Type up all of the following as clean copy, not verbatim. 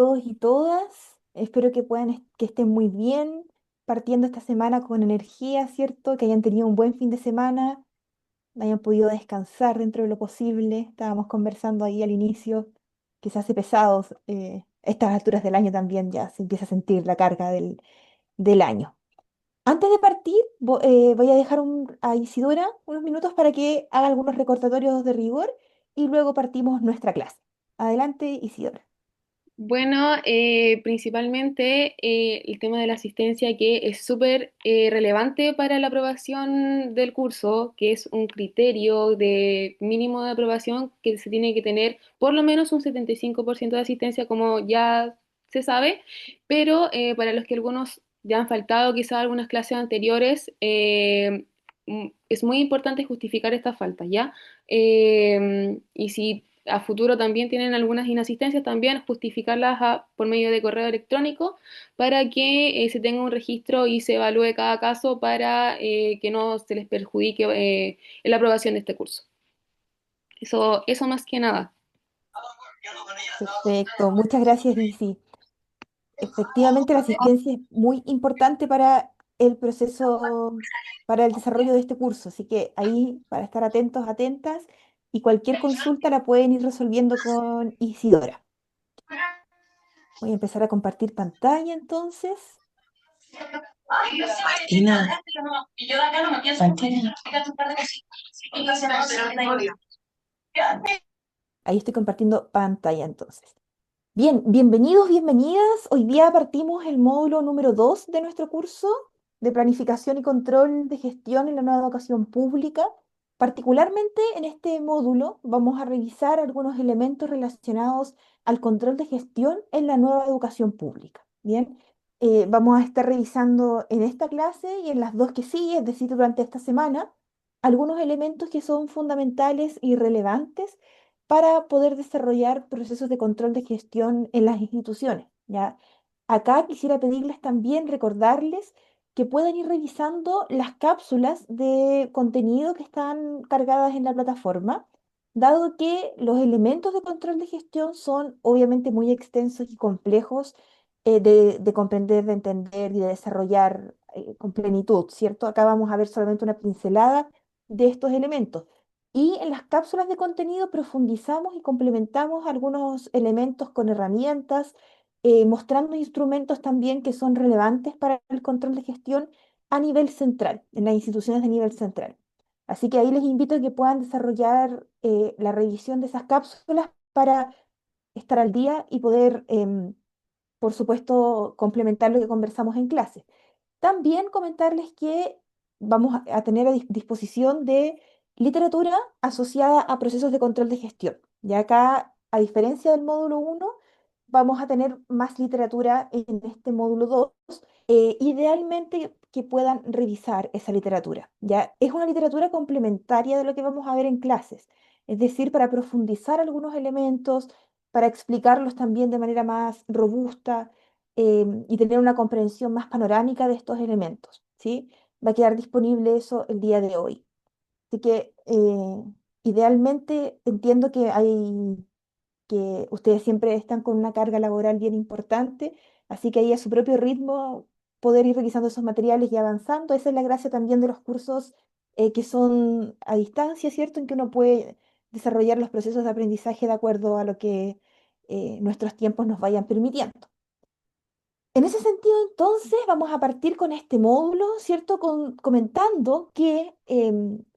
todos y todas. Espero que que estén muy bien, partiendo esta semana con energía, ¿cierto? Que hayan tenido un buen fin de semana, hayan podido descansar dentro de lo posible. Estábamos conversando ahí al inicio, que se hace pesado, a estas alturas del año también ya se empieza a sentir la carga del año. Antes de partir, voy a dejar a Isidora unos minutos para que haga algunos recordatorios de rigor y luego partimos nuestra clase. Adelante, Isidora. Bueno, principalmente el tema de la asistencia que es súper relevante para la aprobación del curso, que es un criterio de mínimo de aprobación que se tiene que tener por lo menos un 75% de asistencia, como ya se sabe, pero para los que algunos ya han faltado quizás algunas clases anteriores, es muy importante justificar estas faltas, ¿ya? Y si a futuro también tienen algunas inasistencias, también justificarlas por medio de correo electrónico para que se tenga un registro y se evalúe cada caso para que no se les perjudique en la aprobación de este curso. Eso más que nada. Perfecto, muchas gracias, Isi. Efectivamente, la asistencia es muy importante para el proceso, para el desarrollo de este curso, así que ahí para estar atentos, atentas, y cualquier consulta la pueden ir resolviendo con Isidora. Voy a empezar a compartir pantalla entonces. Martina, Martina. Ahí estoy compartiendo pantalla entonces. Bien, bienvenidos, bienvenidas. Hoy día partimos el módulo número 2 de nuestro curso de planificación y control de gestión en la nueva educación pública. Particularmente en este módulo vamos a revisar algunos elementos relacionados al control de gestión en la nueva educación pública. Bien, vamos a estar revisando en esta clase y en las dos que siguen, es decir, durante esta semana, algunos elementos que son fundamentales y relevantes para poder desarrollar procesos de control de gestión en las instituciones, ¿ya? Acá quisiera pedirles también, recordarles que pueden ir revisando las cápsulas de contenido que están cargadas en la plataforma, dado que los elementos de control de gestión son obviamente muy extensos y complejos de comprender, de entender y de desarrollar con plenitud, ¿cierto? Acá vamos a ver solamente una pincelada de estos elementos. Y en las cápsulas de contenido profundizamos y complementamos algunos elementos con herramientas, mostrando instrumentos también que son relevantes para el control de gestión a nivel central, en las instituciones de nivel central. Así que ahí les invito a que puedan desarrollar la revisión de esas cápsulas para estar al día y poder, por supuesto, complementar lo que conversamos en clase. También comentarles que vamos a tener a disposición de literatura asociada a procesos de control de gestión. Ya acá, a diferencia del módulo uno, vamos a tener más literatura en este módulo 2. Idealmente que puedan revisar esa literatura. Ya es una literatura complementaria de lo que vamos a ver en clases, es decir, para profundizar algunos elementos, para explicarlos también de manera más robusta y tener una comprensión más panorámica de estos elementos, ¿sí? Va a quedar disponible eso el día de hoy. Así que idealmente entiendo que ustedes siempre están con una carga laboral bien importante, así que ahí a su propio ritmo poder ir revisando esos materiales y avanzando. Esa es la gracia también de los cursos que son a distancia, ¿cierto? En que uno puede desarrollar los procesos de aprendizaje de acuerdo a lo que nuestros tiempos nos vayan permitiendo. En ese sentido, entonces, vamos a partir con este módulo, ¿cierto? Comentando que,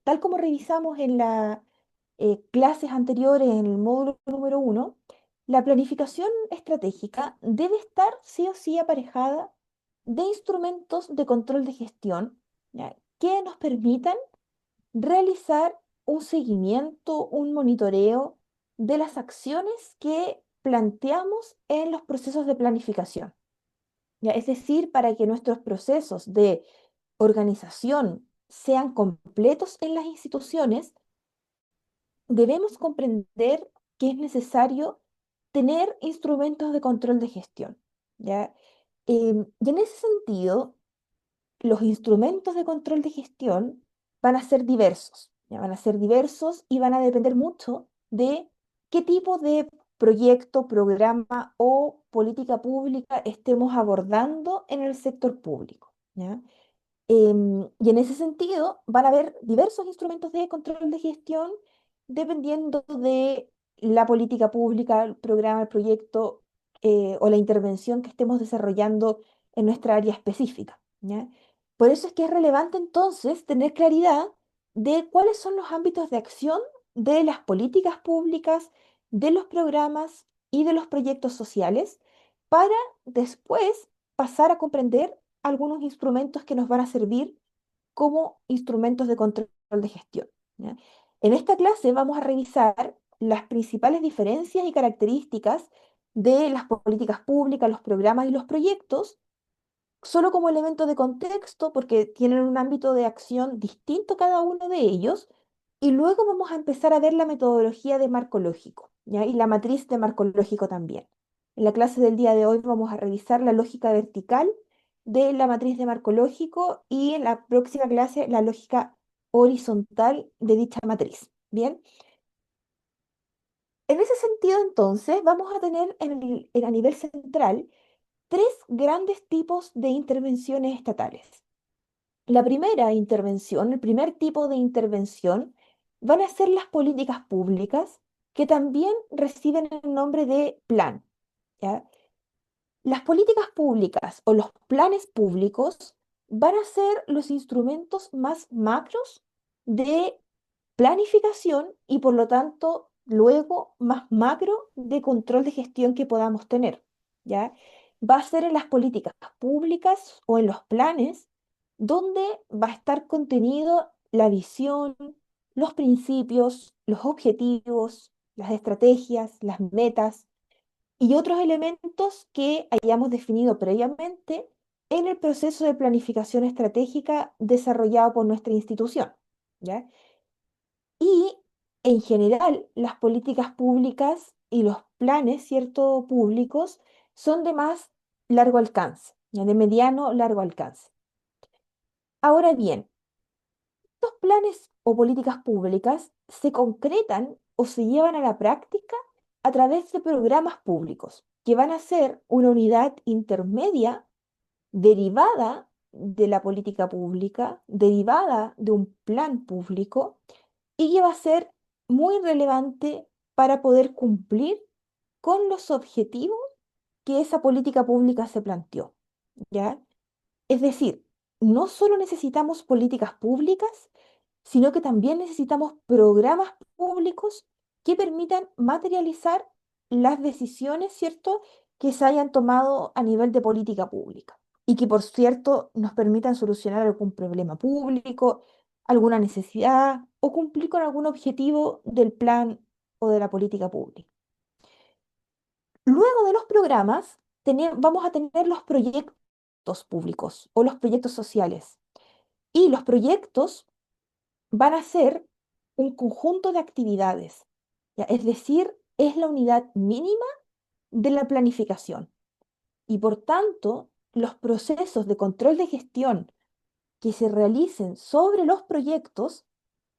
tal como revisamos en las clases anteriores, en el módulo número uno, la planificación estratégica debe estar sí o sí aparejada de instrumentos de control de gestión, ¿ya? Que nos permitan realizar un seguimiento, un monitoreo de las acciones que planteamos en los procesos de planificación. ¿Ya? Es decir, para que nuestros procesos de organización sean completos en las instituciones, debemos comprender que es necesario tener instrumentos de control de gestión. ¿Ya? Y en ese sentido, los instrumentos de control de gestión van a ser diversos. ¿Ya? Van a ser diversos y van a depender mucho de qué tipo de proyecto, programa o política pública estemos abordando en el sector público, ¿ya? Y en ese sentido, van a haber diversos instrumentos de control de gestión dependiendo de la política pública, el programa, el proyecto o la intervención que estemos desarrollando en nuestra área específica, ¿ya? Por eso es que es relevante entonces tener claridad de cuáles son los ámbitos de acción de las políticas públicas, de los programas y de los proyectos sociales para después pasar a comprender algunos instrumentos que nos van a servir como instrumentos de control de gestión, ¿ya? En esta clase vamos a revisar las principales diferencias y características de las políticas públicas, los programas y los proyectos solo como elemento de contexto, porque tienen un ámbito de acción distinto cada uno de ellos, y luego vamos a empezar a ver la metodología de marco lógico, ¿ya? Y la matriz de marco lógico también. En la clase del día de hoy vamos a revisar la lógica vertical de la matriz de marco lógico y en la próxima clase la lógica horizontal de dicha matriz. Bien, en ese sentido entonces vamos a tener a nivel central tres grandes tipos de intervenciones estatales. La primera intervención, el primer tipo de intervención, van a ser las políticas públicas, que también reciben el nombre de plan, ¿ya? Las políticas públicas o los planes públicos van a ser los instrumentos más macros de planificación y por lo tanto luego más macro de control de gestión que podamos tener, ¿ya? Va a ser en las políticas públicas o en los planes donde va a estar contenido la visión, los principios, los objetivos, las estrategias, las metas y otros elementos que hayamos definido previamente en el proceso de planificación estratégica desarrollado por nuestra institución, ¿ya? Y en general, las políticas públicas y los planes, ¿cierto?, públicos son de más largo alcance, ya de mediano largo alcance. Ahora bien, estos planes o políticas públicas se concretan o se llevan a la práctica a través de programas públicos, que van a ser una unidad intermedia derivada de la política pública, derivada de un plan público y que va a ser muy relevante para poder cumplir con los objetivos que esa política pública se planteó, ¿ya? Es decir, no solo necesitamos políticas públicas, sino que también necesitamos programas públicos que permitan materializar las decisiones, ¿cierto?, que se hayan tomado a nivel de política pública y que, por cierto, nos permitan solucionar algún problema público, alguna necesidad o cumplir con algún objetivo del plan o de la política pública. Luego de los programas, vamos a tener los proyectos públicos o los proyectos sociales. Y los proyectos van a ser un conjunto de actividades, ¿ya? Es decir, es la unidad mínima de la planificación. Y por tanto, los procesos de control de gestión que se realicen sobre los proyectos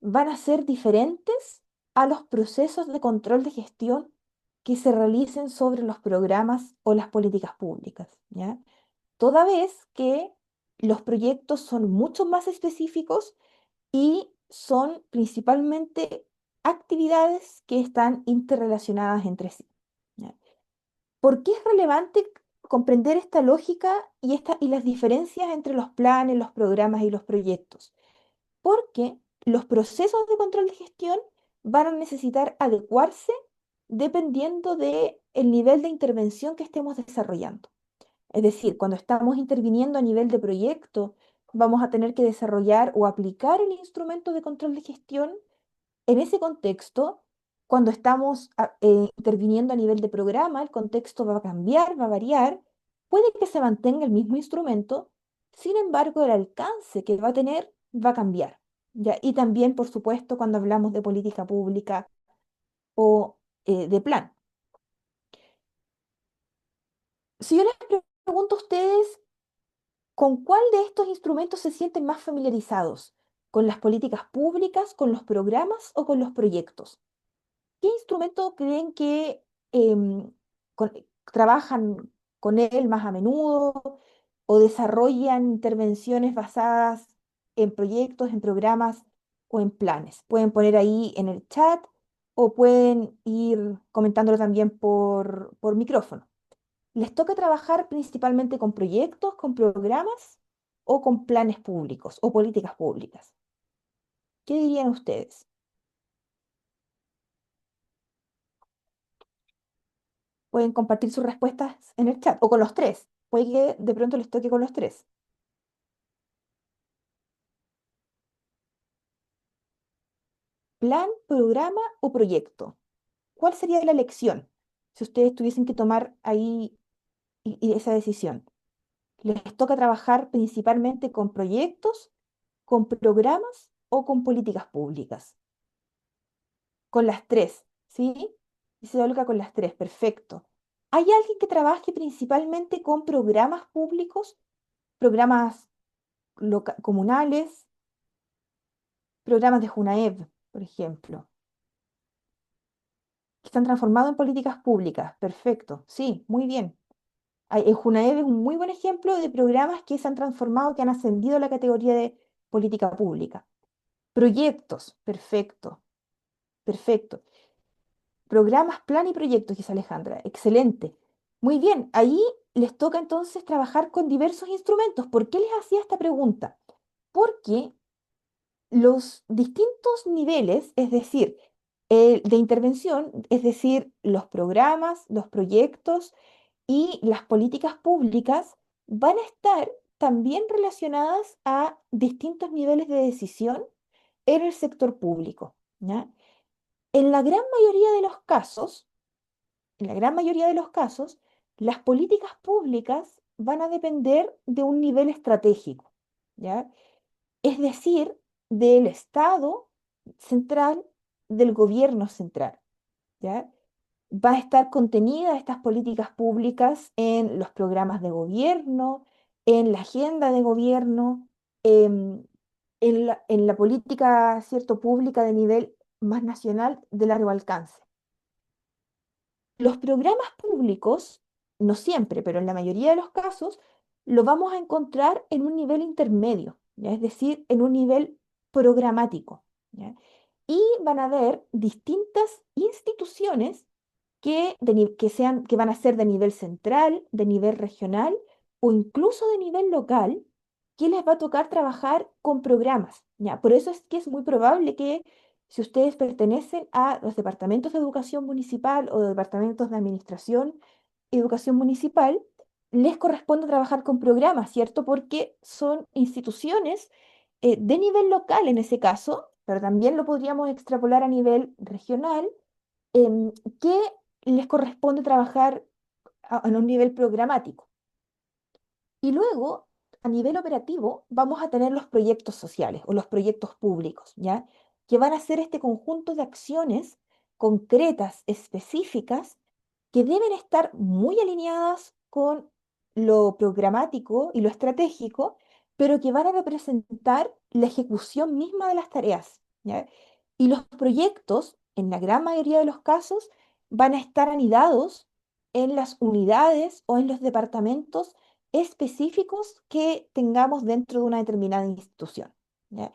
van a ser diferentes a los procesos de control de gestión que se realicen sobre los programas o las políticas públicas, ¿ya? Toda vez que los proyectos son mucho más específicos y son principalmente actividades que están interrelacionadas entre sí, ¿ya? ¿Por qué es relevante comprender esta lógica y las diferencias entre los planes, los programas y los proyectos? Porque los procesos de control de gestión van a necesitar adecuarse dependiendo del nivel de intervención que estemos desarrollando. Es decir, cuando estamos interviniendo a nivel de proyecto, vamos a tener que desarrollar o aplicar el instrumento de control de gestión. En ese contexto, cuando estamos interviniendo a nivel de programa, el contexto va a cambiar, va a variar, puede que se mantenga el mismo instrumento, sin embargo, el alcance que va a tener va a cambiar, ¿ya? Y también, por supuesto, cuando hablamos de política pública o de plan. Si yo les pregunto a ustedes, ¿con cuál de estos instrumentos se sienten más familiarizados? ¿Con las políticas públicas, con los programas o con los proyectos? ¿Qué instrumento creen que em, con- trabajan con él más a menudo o desarrollan intervenciones basadas en proyectos, en programas o en planes. Pueden poner ahí en el chat o pueden ir comentándolo también por micrófono. ¿Les toca trabajar principalmente con proyectos, con programas o con planes públicos o políticas públicas? ¿Qué dirían ustedes? Pueden compartir sus respuestas en el chat o con los tres. Puede que de pronto les toque con los tres. Plan, programa o proyecto. ¿Cuál sería la elección si ustedes tuviesen que tomar ahí y esa decisión? ¿Les toca trabajar principalmente con proyectos, con programas o con políticas públicas? Con las tres, ¿sí? Dice Olga con las tres, perfecto. ¿Hay alguien que trabaje principalmente con programas públicos, programas comunales, programas de Junaev, por ejemplo, que están transformados en políticas públicas? Perfecto, sí, muy bien. El Junaev es un muy buen ejemplo de programas que se han transformado, que han ascendido a la categoría de política pública. Proyectos, perfecto, perfecto. Programas, plan y proyectos, dice Alejandra. Excelente. Muy bien, ahí les toca entonces trabajar con diversos instrumentos. ¿Por qué les hacía esta pregunta? Porque los distintos niveles, es decir, de intervención, es decir, los programas, los proyectos y las políticas públicas van a estar también relacionadas a distintos niveles de decisión en el sector público, ¿ya? En la gran mayoría de los casos, en la gran mayoría de los casos, las políticas públicas van a depender de un nivel estratégico, ¿ya? Es decir, del Estado central, del gobierno central, ¿ya? Va a estar contenida estas políticas públicas en los programas de gobierno, en la agenda de gobierno, em, en la política, cierto, pública de nivel más nacional de largo alcance. Los programas públicos, no siempre, pero en la mayoría de los casos, lo vamos a encontrar en un nivel intermedio, ¿ya? Es decir, en un nivel programático, ¿ya? Y van a haber distintas instituciones que van a ser de nivel central, de nivel regional o incluso de nivel local, que les va a tocar trabajar con programas, ¿ya? Por eso es que es muy probable que si ustedes pertenecen a los departamentos de educación municipal o de departamentos de administración y educación municipal, les corresponde trabajar con programas, ¿cierto? Porque son instituciones de nivel local en ese caso, pero también lo podríamos extrapolar a nivel regional, em, que les corresponde trabajar en un nivel programático. Y luego, a nivel operativo, vamos a tener los proyectos sociales o los proyectos públicos, ¿ya? Que van a ser este conjunto de acciones concretas, específicas, que deben estar muy alineadas con lo programático y lo estratégico, pero que van a representar la ejecución misma de las tareas, ¿ya? Y los proyectos, en la gran mayoría de los casos, van a estar anidados en las unidades o en los departamentos específicos que tengamos dentro de una determinada institución, ¿ya?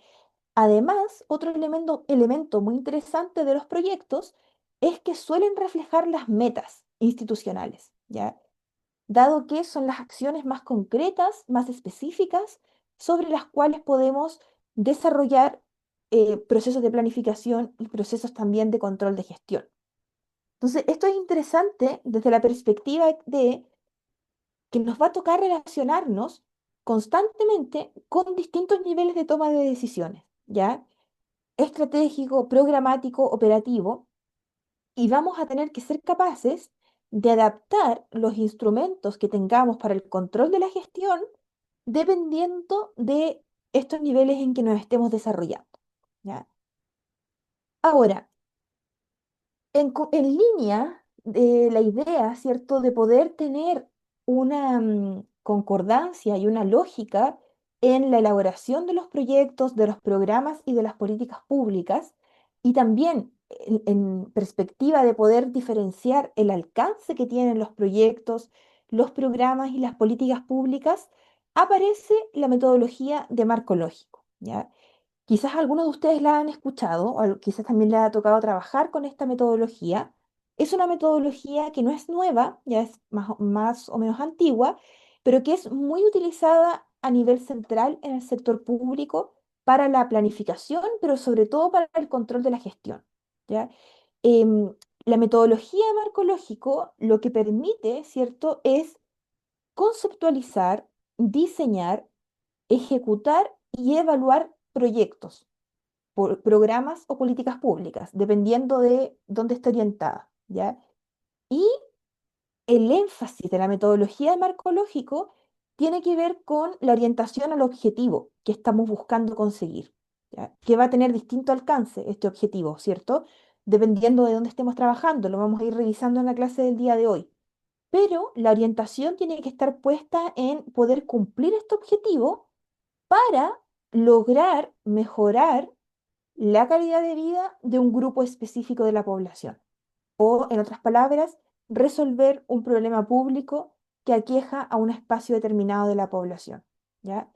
Además, otro elemento muy interesante de los proyectos es que suelen reflejar las metas institucionales, ¿ya? Dado que son las acciones más concretas, más específicas, sobre las cuales podemos desarrollar procesos de planificación y procesos también de control de gestión. Entonces, esto es interesante desde la perspectiva de que nos va a tocar relacionarnos constantemente con distintos niveles de toma de decisiones, ¿ya? Estratégico, programático, operativo, y vamos a tener que ser capaces de adaptar los instrumentos que tengamos para el control de la gestión dependiendo de estos niveles en que nos estemos desarrollando, ¿ya? Ahora, en línea de la idea, ¿cierto?, de poder tener una concordancia y una lógica en la elaboración de los proyectos, de los programas y de las políticas públicas, y también en perspectiva de poder diferenciar el alcance que tienen los proyectos, los programas y las políticas públicas, aparece la metodología de marco lógico, ¿ya? Quizás algunos de ustedes la han escuchado, o quizás también les ha tocado trabajar con esta metodología. Es una metodología que no es nueva, ya es más o menos antigua, pero que es muy utilizada a nivel central en el sector público para la planificación, pero sobre todo para el control de la gestión, ¿ya? Em, la metodología de marco lógico lo que permite, ¿cierto?, es conceptualizar, diseñar, ejecutar y evaluar proyectos, programas o políticas públicas, dependiendo de dónde esté orientada, ¿ya? Y el énfasis de la metodología de marco lógico tiene que ver con la orientación al objetivo que estamos buscando conseguir, ¿ya? Que va a tener distinto alcance este objetivo, ¿cierto? Dependiendo de dónde estemos trabajando, lo vamos a ir revisando en la clase del día de hoy. Pero la orientación tiene que estar puesta en poder cumplir este objetivo para lograr mejorar la calidad de vida de un grupo específico de la población. O, en otras palabras, resolver un problema público que aqueja a un espacio determinado de la población, ¿ya?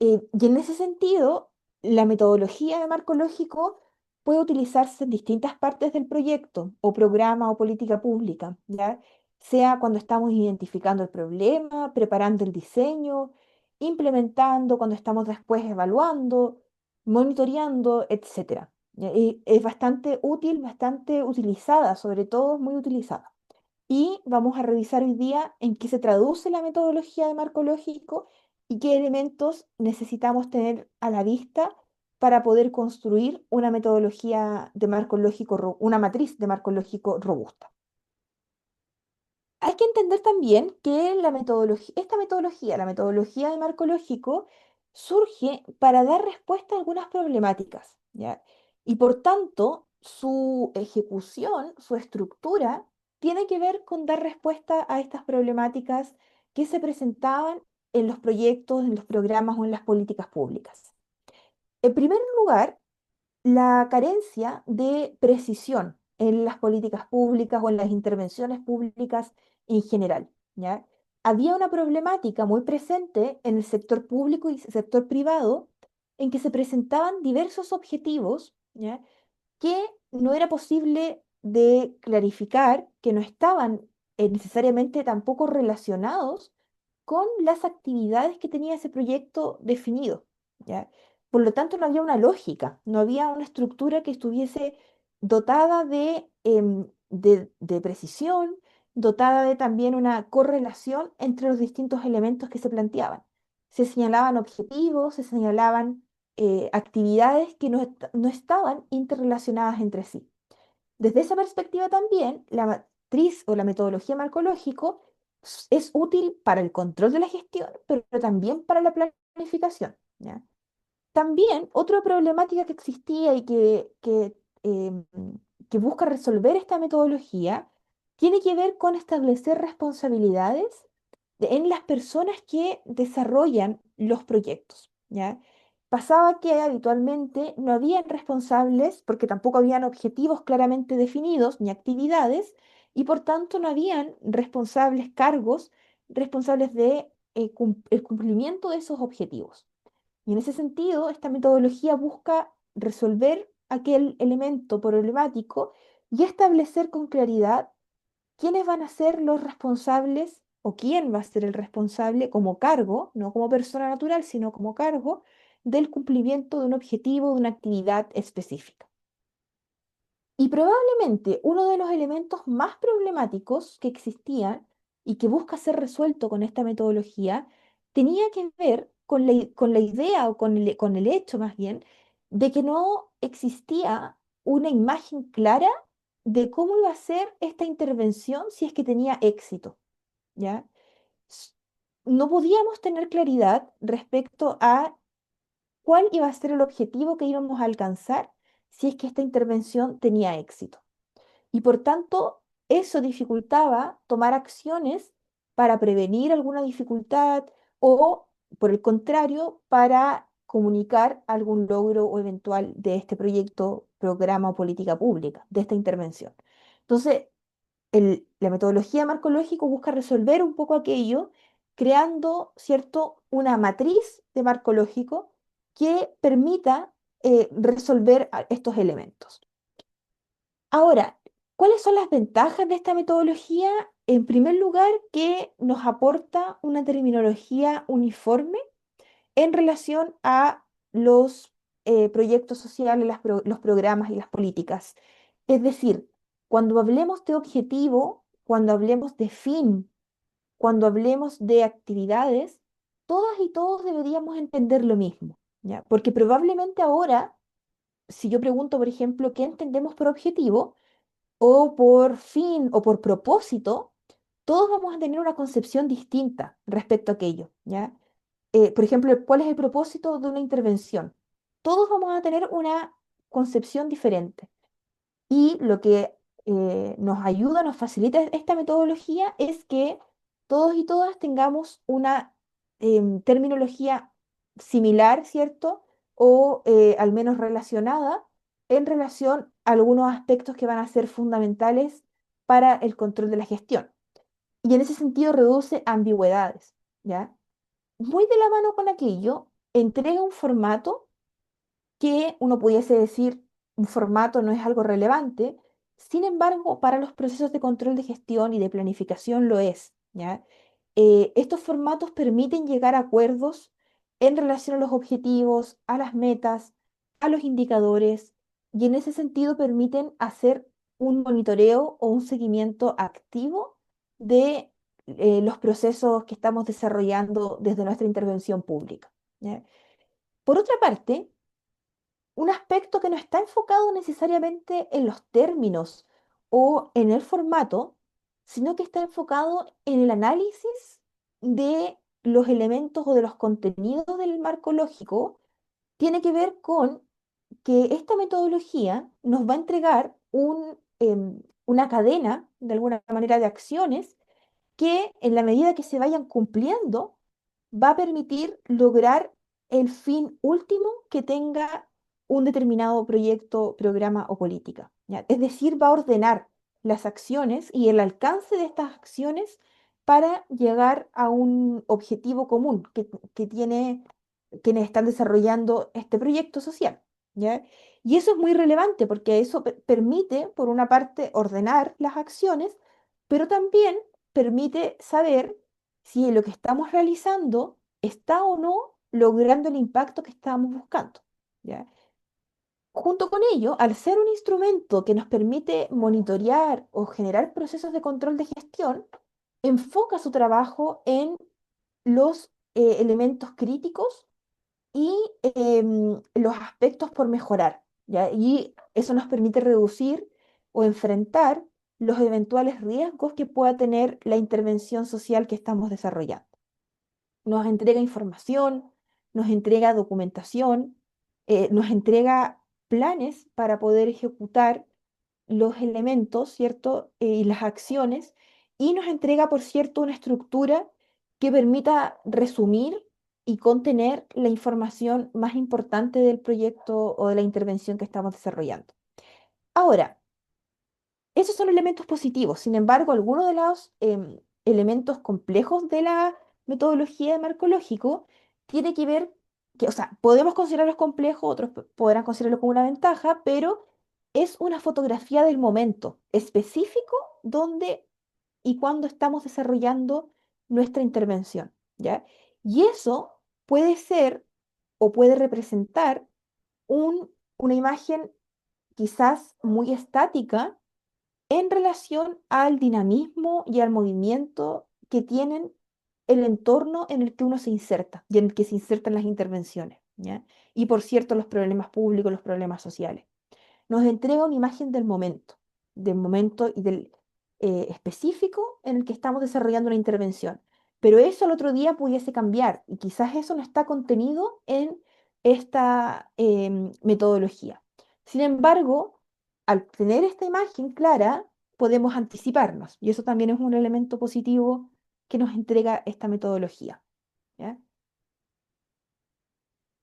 Y en ese sentido, la metodología de marco lógico puede utilizarse en distintas partes del proyecto o programa o política pública, ¿ya? Sea cuando estamos identificando el problema, preparando el diseño, implementando, cuando estamos después evaluando, monitoreando, etcétera. Y es bastante útil, bastante utilizada, sobre todo muy utilizada. Y vamos a revisar hoy día en qué se traduce la metodología de marco lógico y qué elementos necesitamos tener a la vista para poder construir una metodología de marco lógico, una matriz de marco lógico robusta. Hay que entender también que esta metodología, la metodología de marco lógico, surge para dar respuesta a algunas problemáticas, ¿ya? Y por tanto, su ejecución, su estructura, tiene que ver con dar respuesta a estas problemáticas que se presentaban en los proyectos, en los programas o en las políticas públicas. En primer lugar, la carencia de precisión en las políticas públicas o en las intervenciones públicas en general, ¿ya? Había una problemática muy presente en el sector público y sector privado en que se presentaban diversos objetivos, ¿ya?, que no era posible de clarificar, que no estaban necesariamente tampoco relacionados con las actividades que tenía ese proyecto definido, ¿ya? Por lo tanto, no había una lógica, no había una estructura que estuviese dotada de precisión, dotada de también una correlación entre los distintos elementos que se planteaban. Se señalaban objetivos, se señalaban actividades que no estaban interrelacionadas entre sí. Desde esa perspectiva también, la matriz o la metodología marcológico es útil para el control de la gestión, pero también para la planificación, ¿ya? También otra problemática que existía y que busca resolver esta metodología tiene que ver con establecer responsabilidades en las personas que desarrollan los proyectos, ¿ya? Pasaba que habitualmente no habían responsables porque tampoco habían objetivos claramente definidos ni actividades y por tanto no habían responsables cargos responsables de el cumplimiento de esos objetivos. Y en ese sentido, esta metodología busca resolver aquel elemento problemático y establecer con claridad quiénes van a ser los responsables o quién va a ser el responsable como cargo, no como persona natural, sino como cargo del cumplimiento de un objetivo, de una actividad específica. Y probablemente uno de los elementos más problemáticos que existían y que busca ser resuelto con esta metodología tenía que ver con con la idea o con el hecho más bien de que no existía una imagen clara de cómo iba a ser esta intervención si es que tenía éxito, ¿ya? S- No podíamos tener claridad respecto a cuál iba a ser el objetivo que íbamos a alcanzar si es que esta intervención tenía éxito. Y por tanto, eso dificultaba tomar acciones para prevenir alguna dificultad o, por el contrario, para comunicar algún logro o eventual de este proyecto, programa o política pública, de esta intervención. Entonces, la metodología marco lógico busca resolver un poco aquello, creando, ¿cierto?, una matriz de marco lógico que permita resolver estos elementos. Ahora, ¿cuáles son las ventajas de esta metodología? En primer lugar, que nos aporta una terminología uniforme en relación a los proyectos sociales, los programas y las políticas. Es decir, cuando hablemos de objetivo, cuando hablemos de fin, cuando hablemos de actividades, todas y todos deberíamos entender lo mismo, ¿ya? Porque probablemente ahora, si yo pregunto, por ejemplo, ¿qué entendemos por objetivo o por fin o por propósito? Todos vamos a tener una concepción distinta respecto a aquello, ¿ya? Por ejemplo, ¿cuál es el propósito de una intervención? Todos vamos a tener una concepción diferente. Y lo que nos ayuda, nos facilita esta metodología es que todos y todas tengamos una terminología similar, ¿cierto? O al menos relacionada en relación a algunos aspectos que van a ser fundamentales para el control de la gestión. Y en ese sentido reduce ambigüedades, ¿ya? Muy de la mano con aquello, entrega un formato que uno pudiese decir un formato no es algo relevante, sin embargo, para los procesos de control de gestión y de planificación lo es, ¿ya? Estos formatos permiten llegar a acuerdos en relación a los objetivos, a las metas, a los indicadores, y en ese sentido permiten hacer un monitoreo o un seguimiento activo de los procesos que estamos desarrollando desde nuestra intervención pública, ¿ya? Por otra parte, un aspecto que no está enfocado necesariamente en los términos o en el formato, sino que está enfocado en el análisis de los elementos o de los contenidos del marco lógico, tiene que ver con que esta metodología nos va a entregar una cadena, de alguna manera, de acciones que en la medida que se vayan cumpliendo, va a permitir lograr el fin último que tenga un determinado proyecto, programa o política, ¿ya? Es decir, va a ordenar las acciones y el alcance de estas acciones para llegar a un objetivo común que tiene quienes están desarrollando este proyecto social, ¿ya? Y eso es muy relevante porque eso permite, por una parte, ordenar las acciones, pero también permite saber si lo que estamos realizando está o no logrando el impacto que estábamos buscando, ¿ya? Junto con ello, al ser un instrumento que nos permite monitorear o generar procesos de control de gestión, enfoca su trabajo en los elementos críticos y los aspectos por mejorar, ¿ya? Y eso nos permite reducir o enfrentar los eventuales riesgos que pueda tener la intervención social que estamos desarrollando. Nos entrega información, nos entrega documentación, nos entrega planes para poder ejecutar los elementos, ¿cierto? Y las acciones, y nos entrega, por cierto, una estructura que permita resumir y contener la información más importante del proyecto o de la intervención que estamos desarrollando. Ahora, esos son elementos positivos. Sin embargo, algunos de los elementos complejos de la metodología de marco lógico tiene que ver que, o sea, podemos considerarlos complejos, otros podrán considerarlo como una ventaja, pero es una fotografía del momento específico donde y cuando estamos desarrollando nuestra intervención, ¿ya? Y eso puede ser o puede representar una imagen quizás muy estática en relación al dinamismo y al movimiento que tienen el entorno en el que uno se inserta y en el que se insertan las intervenciones, ¿ya? Y por cierto, los problemas públicos, los problemas sociales. Nos entrega una imagen del momento y del específico en el que estamos desarrollando una intervención. Pero eso al otro día pudiese cambiar y quizás eso no está contenido en esta metodología. Sin embargo, al tener esta imagen clara, podemos anticiparnos y eso también es un elemento positivo que nos entrega esta metodología, ¿ya?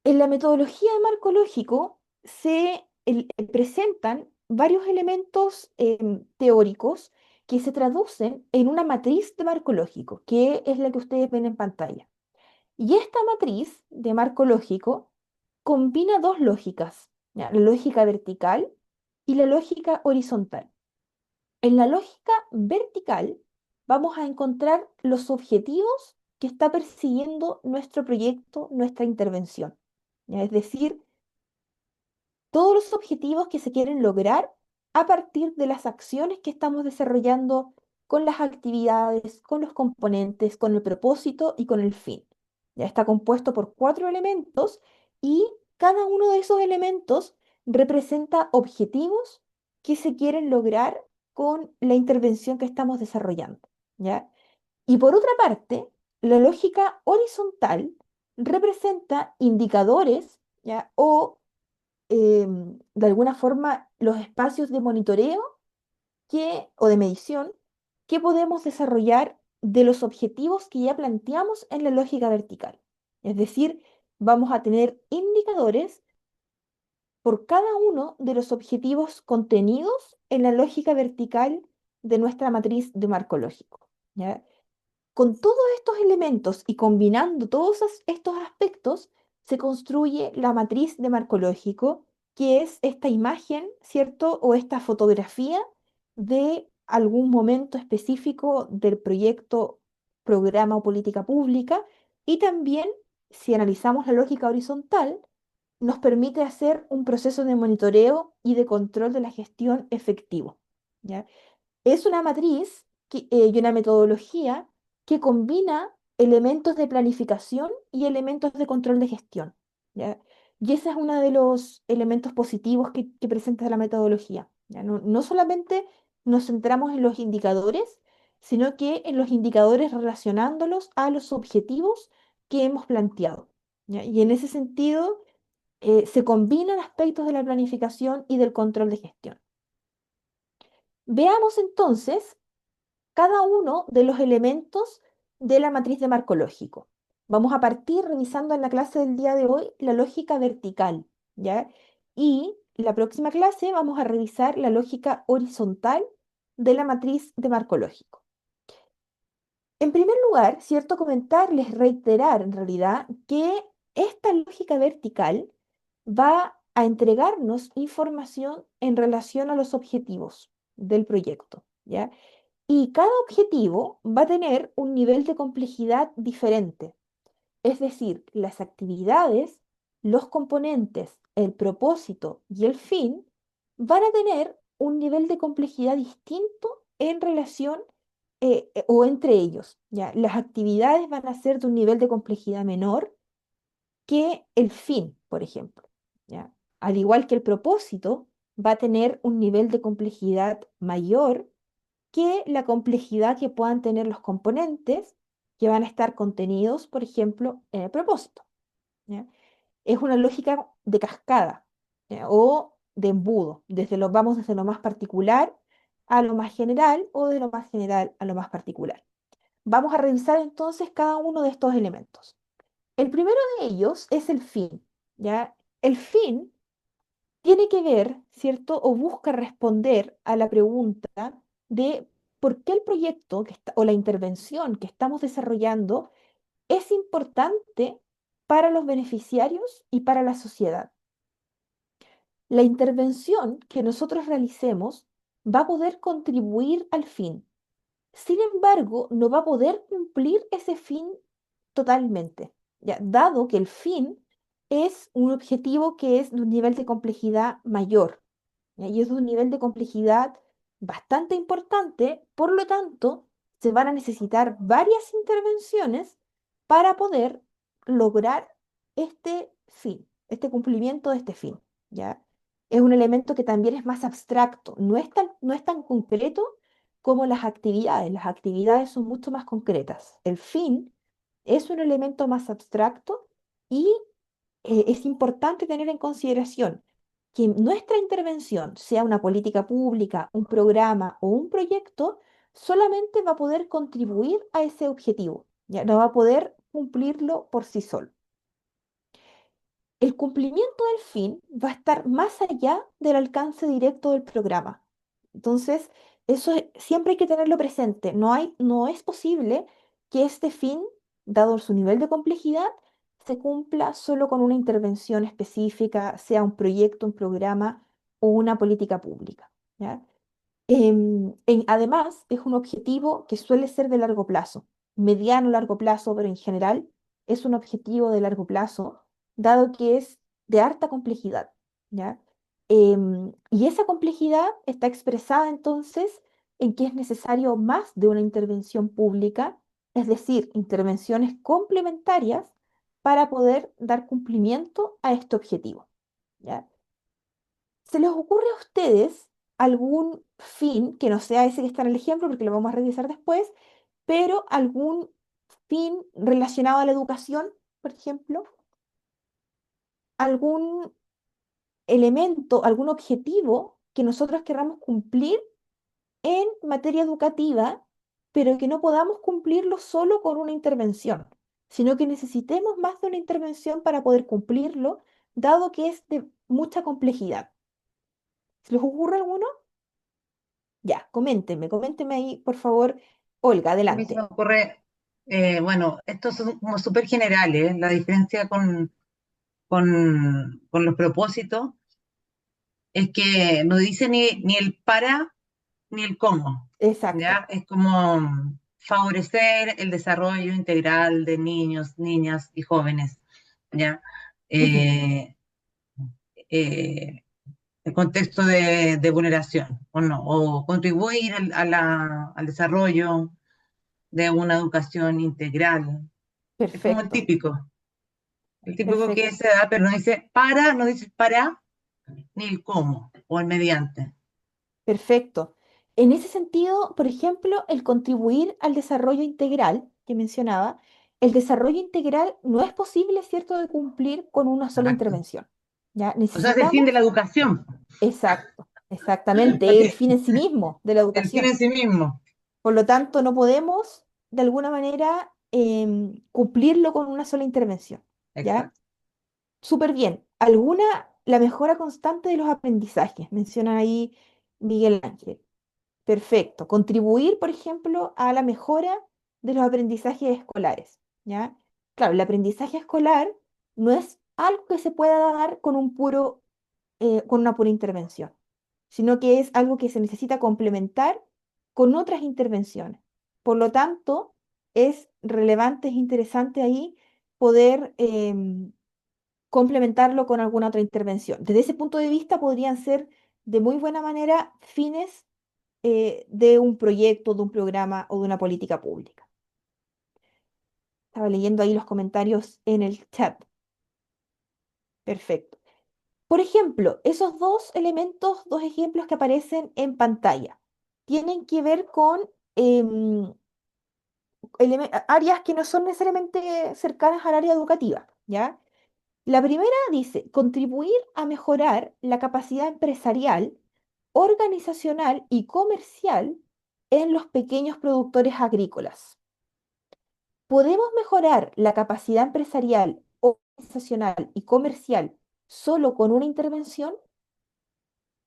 En la metodología de marco lógico presentan varios elementos teóricos que se traducen en una matriz de marco lógico, que es la que ustedes ven en pantalla. Y esta matriz de marco lógico combina dos lógicas, ¿ya? La lógica vertical y la lógica horizontal. En la lógica vertical vamos a encontrar los objetivos que está persiguiendo nuestro proyecto, nuestra intervención. ¿Ya? Es decir, todos los objetivos que se quieren lograr a partir de las acciones que estamos desarrollando con las actividades, con los componentes, con el propósito y con el fin. Ya está compuesto por cuatro elementos y cada uno de esos elementos representa objetivos que se quieren lograr con la intervención que estamos desarrollando. ¿Ya? Y por otra parte, la lógica horizontal representa indicadores, ¿ya? O de alguna forma los espacios de monitoreo o de medición que podemos desarrollar de los objetivos que ya planteamos en la lógica vertical. Es decir, vamos a tener indicadores por cada uno de los objetivos contenidos en la lógica vertical de nuestra matriz de marco lógico. ¿Ya? Con todos estos elementos y combinando todos estos aspectos, se construye la matriz de marco lógico, que es esta imagen, ¿cierto? O esta fotografía de algún momento específico del proyecto, programa o política pública. Y también, si analizamos la lógica horizontal, nos permite hacer un proceso de monitoreo y de control de la gestión efectivo. ¿Ya? Es una matriz y una metodología que combina elementos de planificación y elementos de control de gestión, ¿ya? Y ese es uno de los elementos positivos que presenta la metodología, ¿ya? No solamente nos centramos en los indicadores, sino que en los indicadores relacionándolos a los objetivos que hemos planteado, ¿ya? Y en ese sentido se combinan aspectos de la planificación y del control de gestión. Veamos entonces cada uno de los elementos de la matriz de marco lógico. Vamos a partir revisando en la clase del día de hoy la lógica vertical, ¿ya? Y la próxima clase vamos a revisar la lógica horizontal de la matriz de marco lógico. En primer lugar, cierto, comentarles, reiterar en realidad que esta lógica vertical va a entregarnos información en relación a los objetivos del proyecto, ¿ya? Y cada objetivo va a tener un nivel de complejidad diferente. Es decir, las actividades, los componentes, el propósito y el fin van a tener un nivel de complejidad distinto en relación o entre ellos. ¿Ya? Las actividades van a ser de un nivel de complejidad menor que el fin, por ejemplo. ¿Ya? Al igual que el propósito va a tener un nivel de complejidad mayor que la complejidad que puedan tener los componentes que van a estar contenidos, por ejemplo, en el propósito. ¿Ya? Es una lógica de cascada, ¿ya? O de embudo. Vamos desde lo más particular a lo más general o de lo más general a lo más particular. Vamos a revisar entonces cada uno de estos elementos. El primero de ellos es el fin. ¿Ya? El fin tiene que ver, ¿cierto? O busca responder a la pregunta de por qué el proyecto o la intervención que estamos desarrollando es importante para los beneficiarios y para la sociedad. La intervención que nosotros realicemos va a poder contribuir al fin. Sin embargo, no va a poder cumplir ese fin totalmente, ¿ya? Dado que el fin es un objetivo que es de un nivel de complejidad mayor. ¿Ya? Y es de un nivel de complejidad bastante importante, por lo tanto, se van a necesitar varias intervenciones para poder lograr este fin, este cumplimiento de este fin, ¿ya? Es un elemento que también es más abstracto, no es tan concreto como las actividades. Las actividades son mucho más concretas. El fin es un elemento más abstracto y es importante tener en consideración que nuestra intervención, sea una política pública, un programa o un proyecto, solamente va a poder contribuir a ese objetivo, ya no va a poder cumplirlo por sí solo. el cumplimiento del fin va a estar más allá del alcance directo del programa. Entonces, siempre hay que tenerlo presente. No es posible que este fin, dado su nivel de complejidad, se cumpla solo con una intervención específica, sea un proyecto, un programa o una política pública. ¿Ya? Además, es un objetivo que suele ser de largo plazo, mediano largo plazo, pero en general es un objetivo de largo plazo, dado que es de harta complejidad, ¿ya? Y esa complejidad está expresada entonces en que es necesario más de una intervención pública, es decir, intervenciones complementarias para poder dar cumplimiento a este objetivo, ¿ya? ¿Se les ocurre a ustedes algún fin, que no sea ese que está en el ejemplo, porque lo vamos a revisar después, pero algún fin relacionado a la educación, por ejemplo? ¿Algún elemento, algún objetivo que nosotros querramos cumplir en materia educativa, pero que no podamos cumplirlo solo con una intervención, sino que necesitemos más de una intervención para poder cumplirlo, dado que es de mucha complejidad? ¿Se les ocurre alguno? Ya, coméntenme ahí, por favor. Olga, A mí se me adelante. ocurre, bueno, estos son como súper generales, la diferencia con los propósitos es que no dice ni el para ni el cómo, Exacto. ¿ya? Es como favorecer el desarrollo integral de niños, niñas y jóvenes, ¿ya? Ujú. Eh, eh, en contexto de vulneración, ¿o no? O contribuir al desarrollo de una educación integral. Es como Perfecto, el típico que perfecto, se da, pero no dice para, ni el cómo, o el mediante. perfecto. En ese sentido, por ejemplo, el contribuir al desarrollo integral que mencionaba, el desarrollo integral no es posible, ¿cierto?, de cumplir con una sola Exacto. intervención. ¿Ya? O sea, es el fin de la Necesitamos, educación, exacto, exactamente, el fin en sí mismo de la el fin educación. en sí mismo. Por lo tanto, no podemos, de alguna manera, cumplirlo con una sola intervención. ¿Ya? Exacto. Súper bien. La mejora constante de los aprendizajes? Menciona ahí Miguel Ángel. Perfecto. Contribuir, por ejemplo, a la mejora de los aprendizajes escolares. ¿Ya? Claro, el aprendizaje escolar no es algo que se pueda dar con una pura intervención, sino que es algo que se necesita complementar con otras intervenciones. Por lo tanto, es relevante, es interesante ahí poder complementarlo con alguna otra intervención. Desde ese punto de vista, podrían ser de muy buena manera fines de un proyecto, de un programa o de una política pública. Estaba leyendo ahí los comentarios en el chat. Perfecto. Por ejemplo, esos dos elementos, dos ejemplos que aparecen en pantalla, tienen que ver con áreas que no son necesariamente cercanas al área educativa, ¿ya? La primera dice, contribuir a mejorar la capacidad empresarial, organizacional y comercial en los pequeños productores agrícolas. ¿Podemos mejorar la capacidad empresarial, organizacional y comercial solo con una intervención?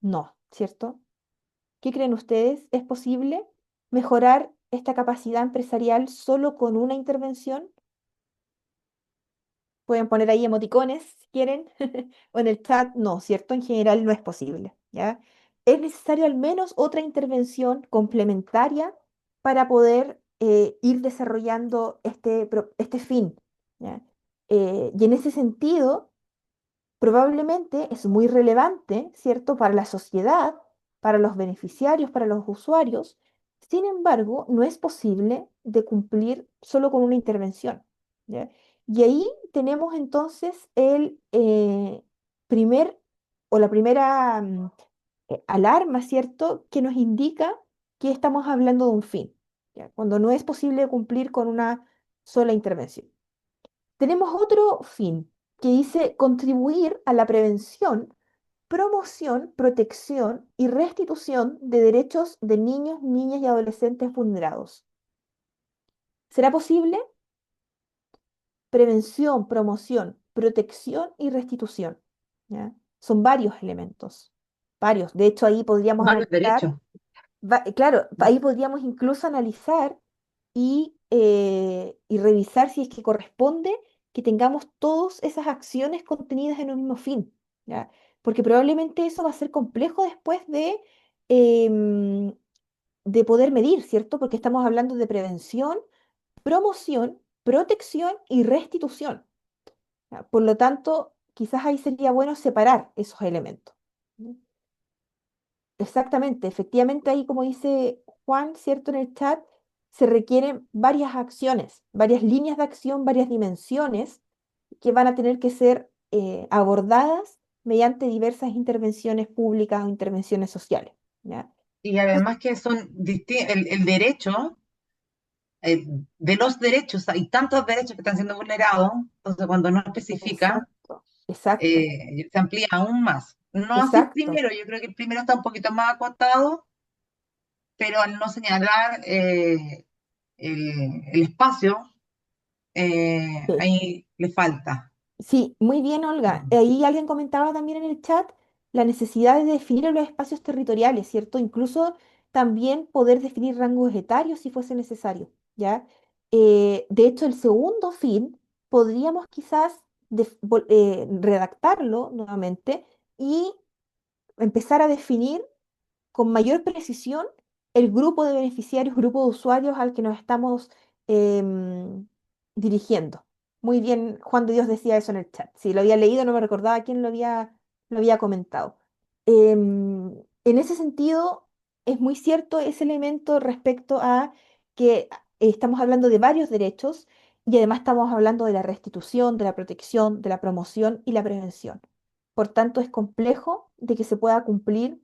No, ¿cierto? ¿Qué creen ustedes? ¿Es posible mejorar esta capacidad empresarial solo con una intervención? Pueden poner ahí emoticones si quieren, o en el chat, no, ¿cierto? En general no es posible, ¿ya? Es necesario al menos otra intervención complementaria para poder ir desarrollando este fin, ¿ya? Y en ese sentido, probablemente es muy relevante, ¿cierto?, para la sociedad, para los beneficiarios, para los usuarios. Sin embargo, no es posible de cumplir solo con una intervención, ¿ya? Y ahí tenemos entonces el primer o la primera alarma, ¿cierto?, que nos indica que estamos hablando de un fin, ¿ya? Cuando no es posible cumplir con una sola intervención. Tenemos otro fin que dice contribuir a la prevención, promoción, protección y restitución de derechos de niños, niñas y adolescentes vulnerados. ¿Será posible? Prevención, promoción protección y restitución. ¿Ya? Son varios elementos, varios. De hecho, ahí podríamos Varios analizar, derechos. claro, ahí podríamos incluso analizar y revisar si es que corresponde que tengamos todas esas acciones contenidas en un mismo fin, ¿ya? Porque probablemente eso va a ser complejo después em, de poder medir, ¿cierto? Porque estamos hablando de prevención, promoción, protección y restitución. ¿Ya? Por lo tanto, quizás ahí sería bueno separar esos elementos. ¿Mm? Exactamente, efectivamente ahí como dice Juan, ¿cierto? En el chat, se requieren varias acciones, varias líneas de acción, varias dimensiones que van a tener que ser abordadas mediante diversas intervenciones públicas o intervenciones sociales. ¿Ya? Y además que son el derecho, eh, de los derechos, hay tantos derechos que están siendo vulnerados, entonces cuando no especifica, Exacto, exacto, se amplía aún más. No así el exacto. primero, yo creo que el primero está un poquito más acotado, pero al no señalar el espacio, Sí. ahí le falta. Sí, muy bien, Olga. Mm. Ahí alguien comentaba también en el chat la necesidad de definir los espacios territoriales, ¿cierto? Incluso también poder definir rangos etarios si fuese necesario, ¿ya? De hecho, el segundo fin podríamos quizás redactarlo nuevamente y empezar a definir con mayor precisión el grupo de beneficiarios, grupo de usuarios al que nos estamos em, dirigiendo. Muy bien, Juan de Dios decía eso en el chat. Si lo había leído, no me recordaba quién lo había comentado. En ese sentido, es muy cierto ese elemento respecto a que estamos hablando de varios derechos y además estamos hablando de la restitución, de la protección, de la promoción y la prevención. Por tanto, es complejo de que se pueda cumplir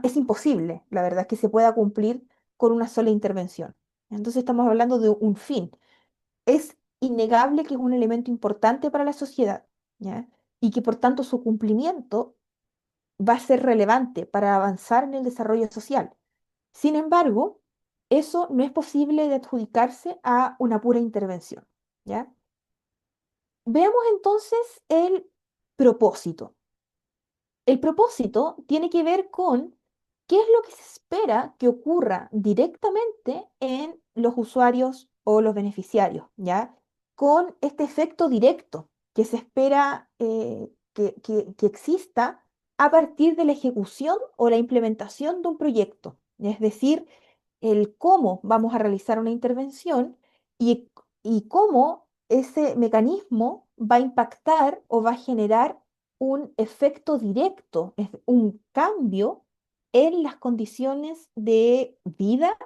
es imposible, la verdad, que se pueda cumplir con una sola intervención. Entonces estamos hablando de un fin. Es innegable que es un elemento importante para la sociedad, ¿ya? Y que por tanto su cumplimiento va a ser relevante para avanzar en el desarrollo social. Sin embargo, eso no es posible de adjudicarse a una pura intervención, ¿ya? Veamos entonces el propósito. El propósito tiene que ver con qué es lo que se espera que ocurra directamente en los usuarios o los beneficiarios, ¿ya? Con este efecto directo que se espera que exista a partir de la ejecución o la implementación de un proyecto. Es decir, el cómo vamos a realizar una intervención y, y cómo ese mecanismo va a impactar o va a generar un efecto directo, es un cambio en las condiciones de vida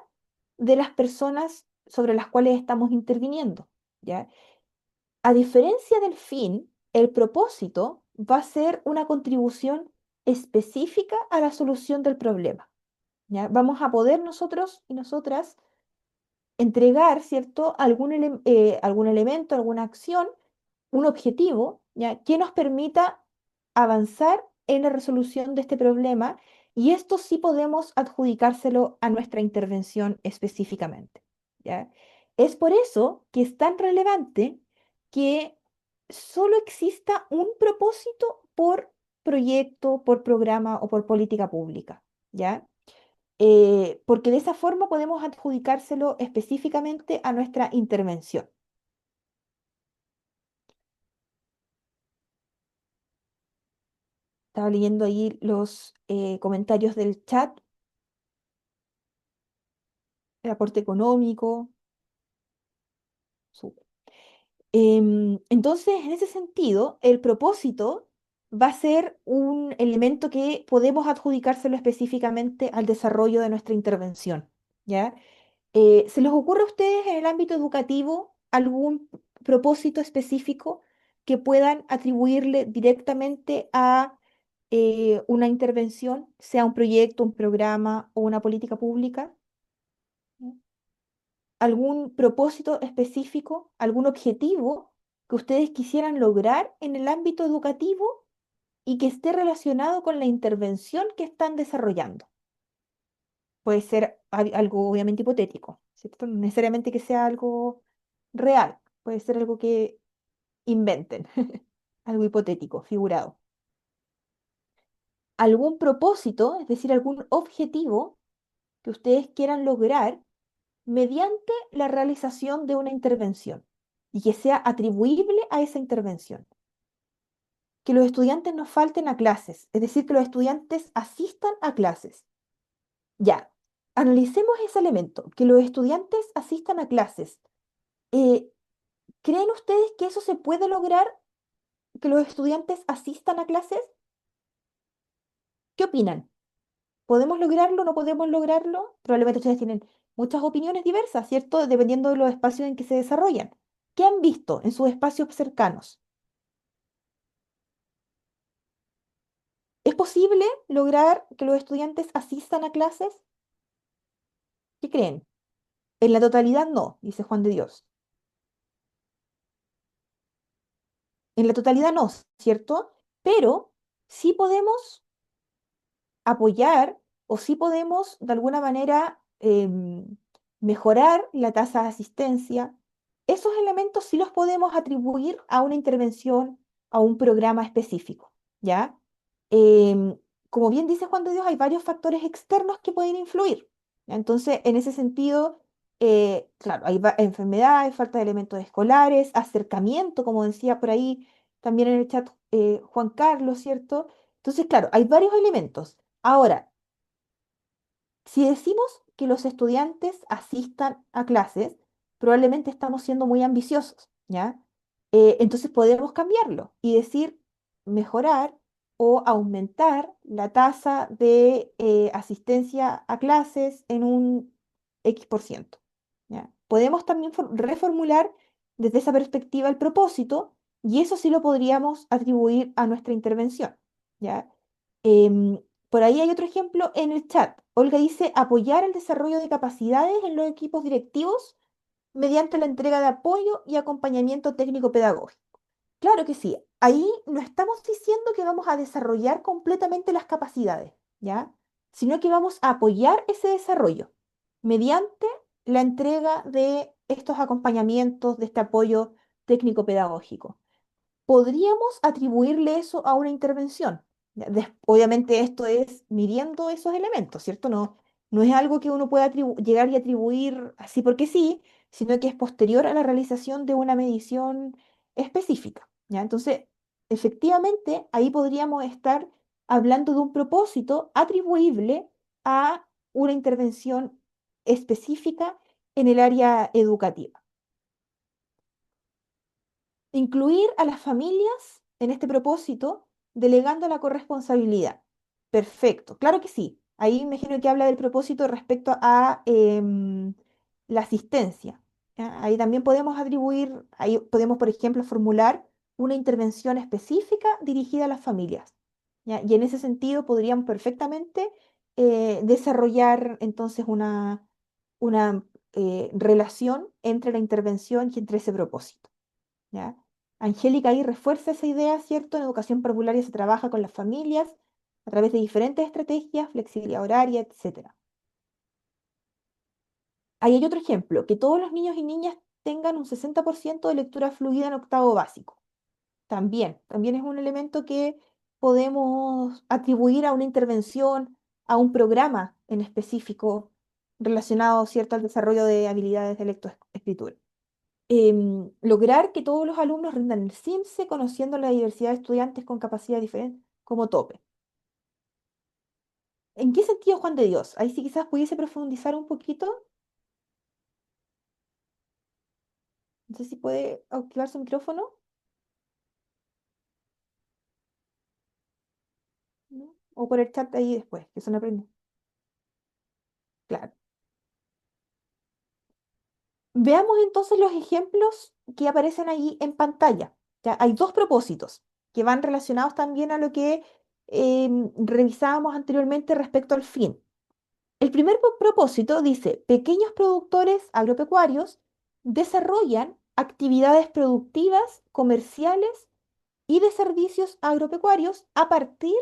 de las personas sobre las cuales estamos interviniendo, ¿ya? A diferencia del fin, el propósito va a ser una contribución específica a la solución del problema, ¿ya? Vamos a poder nosotros y nosotras entregar, ¿cierto? Algún elemento, alguna acción, un objetivo, ¿ya? Que nos permita avanzar en la resolución de este problema y esto sí podemos adjudicárselo a nuestra intervención específicamente, ¿ya? Es por eso que es tan relevante que solo exista un propósito por proyecto, por programa o por política pública, ¿ya? Porque de esa forma podemos adjudicárselo específicamente a nuestra intervención. Estaba leyendo ahí los comentarios del chat, el aporte económico. Súper. Entonces, en ese sentido, el propósito va a ser un elemento que podemos adjudicárselo específicamente al desarrollo de nuestra intervención, ¿ya? ¿Se les ocurre a ustedes en el ámbito educativo algún propósito específico que puedan atribuirle directamente a una intervención, sea un proyecto, un programa o una política pública? ¿Mm? ¿Algún propósito específico, algún objetivo que ustedes quisieran lograr en el ámbito educativo y que esté relacionado con la intervención que están desarrollando? Puede ser algo obviamente hipotético, ¿cierto? No necesariamente que sea algo real, puede ser algo que inventen. algo hipotético, figurado. Algún propósito, es decir, algún objetivo que ustedes quieran lograr mediante la realización de una intervención y que sea atribuible a esa intervención. Que los estudiantes no falten a clases, es decir, que los estudiantes asistan a clases. Ya, analicemos ese elemento, que los estudiantes asistan a clases. Eh, ¿Creen ustedes que eso se puede lograr, que los estudiantes asistan a clases? ¿Qué opinan? ¿Podemos lograrlo? ¿No podemos lograrlo? Probablemente ustedes tienen muchas opiniones diversas, ¿cierto? Dependiendo de los espacios en que se desarrollan. ¿Qué han visto en sus espacios cercanos? ¿Es posible lograr que los estudiantes asistan a clases? ¿Qué creen? En la totalidad no, dice Juan de Dios. En la totalidad no, ¿cierto? Pero sí podemos apoyar o sí podemos de alguna manera mejorar la tasa de asistencia. Esos elementos sí los podemos atribuir a una intervención, a un programa específico, ¿ya? Em, Como bien dice Juan de Dios, hay varios factores externos que pueden influir. ¿Ya? Entonces, en ese sentido, claro, hay enfermedades, falta de elementos escolares, acercamiento, como decía por ahí también en el chat Juan Carlos, ¿cierto? Entonces, claro, hay varios elementos. Ahora, si decimos que los estudiantes asistan a clases, probablemente estamos siendo muy ambiciosos, ¿ya? Entonces podemos cambiarlo y decir mejorar o aumentar la tasa de asistencia a clases en un X%, ¿ya? Podemos también reformular desde esa perspectiva el propósito y eso sí lo podríamos atribuir a nuestra intervención, ¿ya? Em, por ahí hay otro ejemplo en el chat. Olga dice apoyar el desarrollo de capacidades en los equipos directivos mediante la entrega de apoyo y acompañamiento técnico pedagógico. Claro que sí. Ahí no estamos diciendo que vamos a desarrollar completamente las capacidades, ¿ya? Sino que vamos a apoyar ese desarrollo mediante la entrega de estos acompañamientos, de este apoyo técnico pedagógico. Podríamos atribuirle eso a una intervención. Ya, obviamente esto es midiendo esos elementos, ¿cierto? No, no es algo que uno pueda llegar y atribuir así porque sí, sino que es posterior a la realización de una medición específica, ¿ya? Entonces, efectivamente, ahí podríamos estar hablando de un propósito atribuible a una intervención específica en el área educativa. Incluir a las familias en este propósito, delegando la corresponsabilidad. Perfecto, claro que sí. Ahí me imagino que habla del propósito respecto a la asistencia. ¿Ya? Ahí también podemos atribuir, ahí podemos, por ejemplo, formular una intervención específica dirigida a las familias. ¿Ya? Y en ese sentido podríamos perfectamente desarrollar entonces una relación entre la intervención y entre ese propósito. ¿Ya? Angélica ahí refuerza esa idea, ¿cierto? En educación parvularia se trabaja con las familias a través de diferentes estrategias, flexibilidad horaria, etcétera. Ahí hay otro ejemplo, que todos los niños y niñas tengan un 60% de lectura fluida en octavo básico. También es un elemento que podemos atribuir a una intervención, a un programa en específico relacionado, ¿cierto?, al desarrollo de habilidades de lectoescritura. Lograr que todos los alumnos rindan el CIMSE conociendo la diversidad de estudiantes con capacidad diferente como tope. ¿En qué sentido, Juan de Dios? Ahí sí quizás pudiese profundizar un poquito. No sé si puede activar su micrófono, ¿no? O por el chat ahí después, que son aprende. Claro. Veamos entonces los ejemplos que aparecen ahí en pantalla. Ya, hay dos propósitos que van relacionados también a lo que revisábamos anteriormente respecto al fin. El primer propósito dice, pequeños productores agropecuarios desarrollan actividades productivas, comerciales y de servicios agropecuarios a partir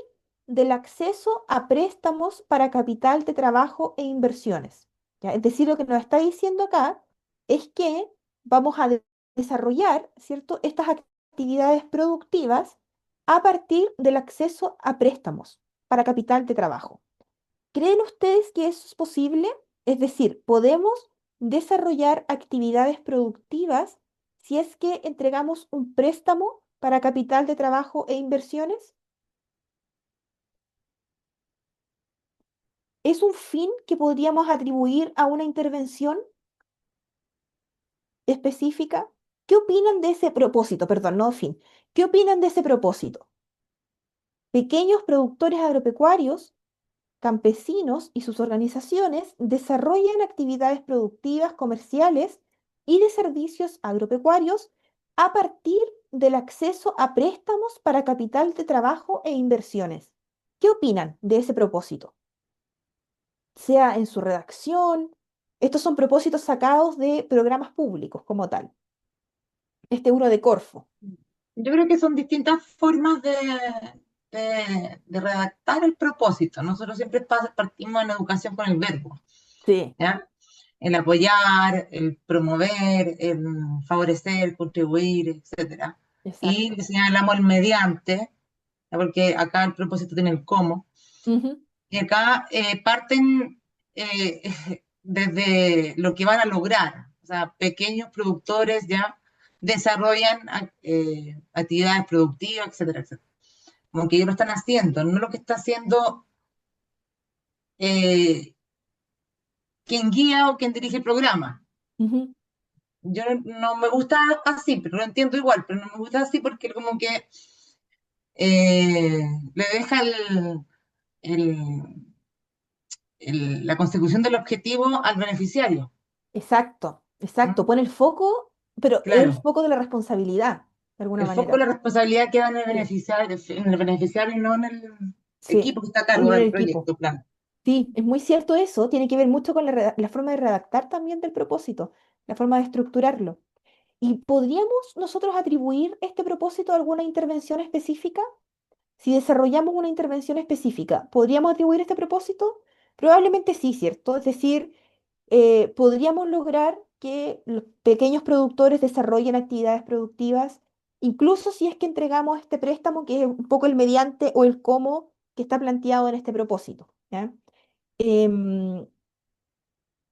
del acceso a préstamos para capital de trabajo e inversiones. ¿Ya? Es decir, lo que nos está diciendo acá es que vamos a desarrollar, ¿cierto?, estas actividades productivas a partir del acceso a préstamos para capital de trabajo. ¿Creen ustedes que eso es posible? Es decir, ¿podemos desarrollar actividades productivas si es que entregamos un préstamo para capital de trabajo e inversiones? ¿Es un fin que podríamos atribuir a una intervención específica? ¿Qué opinan de ese propósito? Perdón, no fin. ¿Qué opinan de ese propósito? Pequeños productores agropecuarios, campesinos y sus organizaciones desarrollan actividades productivas, comerciales y de servicios agropecuarios a partir del acceso a préstamos para capital de trabajo e inversiones. ¿Qué opinan de ese propósito? Sea en su redacción, estos son propósitos sacados de programas públicos como tal. Este uno de Corfo. Yo creo que son distintas formas de redactar el propósito. Nosotros siempre partimos en educación con el verbo, Sí, ¿ya? El apoyar, el promover, el favorecer, contribuir, etcétera. Y exacto. le señalamos el mediante, ¿ya? Porque acá el propósito tiene el cómo. Ujú. Y acá parten eh, desde lo que van a lograr. O sea, pequeños productores ya desarrollan actividades productivas, etcétera, etcétera. Como que ellos lo están haciendo, no lo que está haciendo eh, quien guía o quien dirige el programa. Ujú. Yo no me gusta así, pero lo entiendo igual, pero no me gusta así porque como que le deja el- la consecución del objetivo al beneficiario. Exacto, exacto. ¿Mm? Pone el foco, pero el Claro, foco de la responsabilidad, de alguna el foco de manera. la responsabilidad queda Sí, en el beneficiario y no en el sí. equipo que está a Y cargo no en el del equipo. proyecto, plan. Sí, es muy cierto eso. Tiene que ver mucho con la forma de redactar también del propósito, la forma de estructurarlo. ¿Y podríamos nosotros atribuir este propósito a alguna intervención específica? Si desarrollamos una intervención específica, ¿podríamos atribuir este propósito? Probablemente sí, ¿cierto? Es decir, podríamos lograr que los pequeños productores desarrollen actividades productivas, incluso si es que entregamos este préstamo, que es un poco el mediante o el cómo que está planteado en este propósito, ¿ya? Em,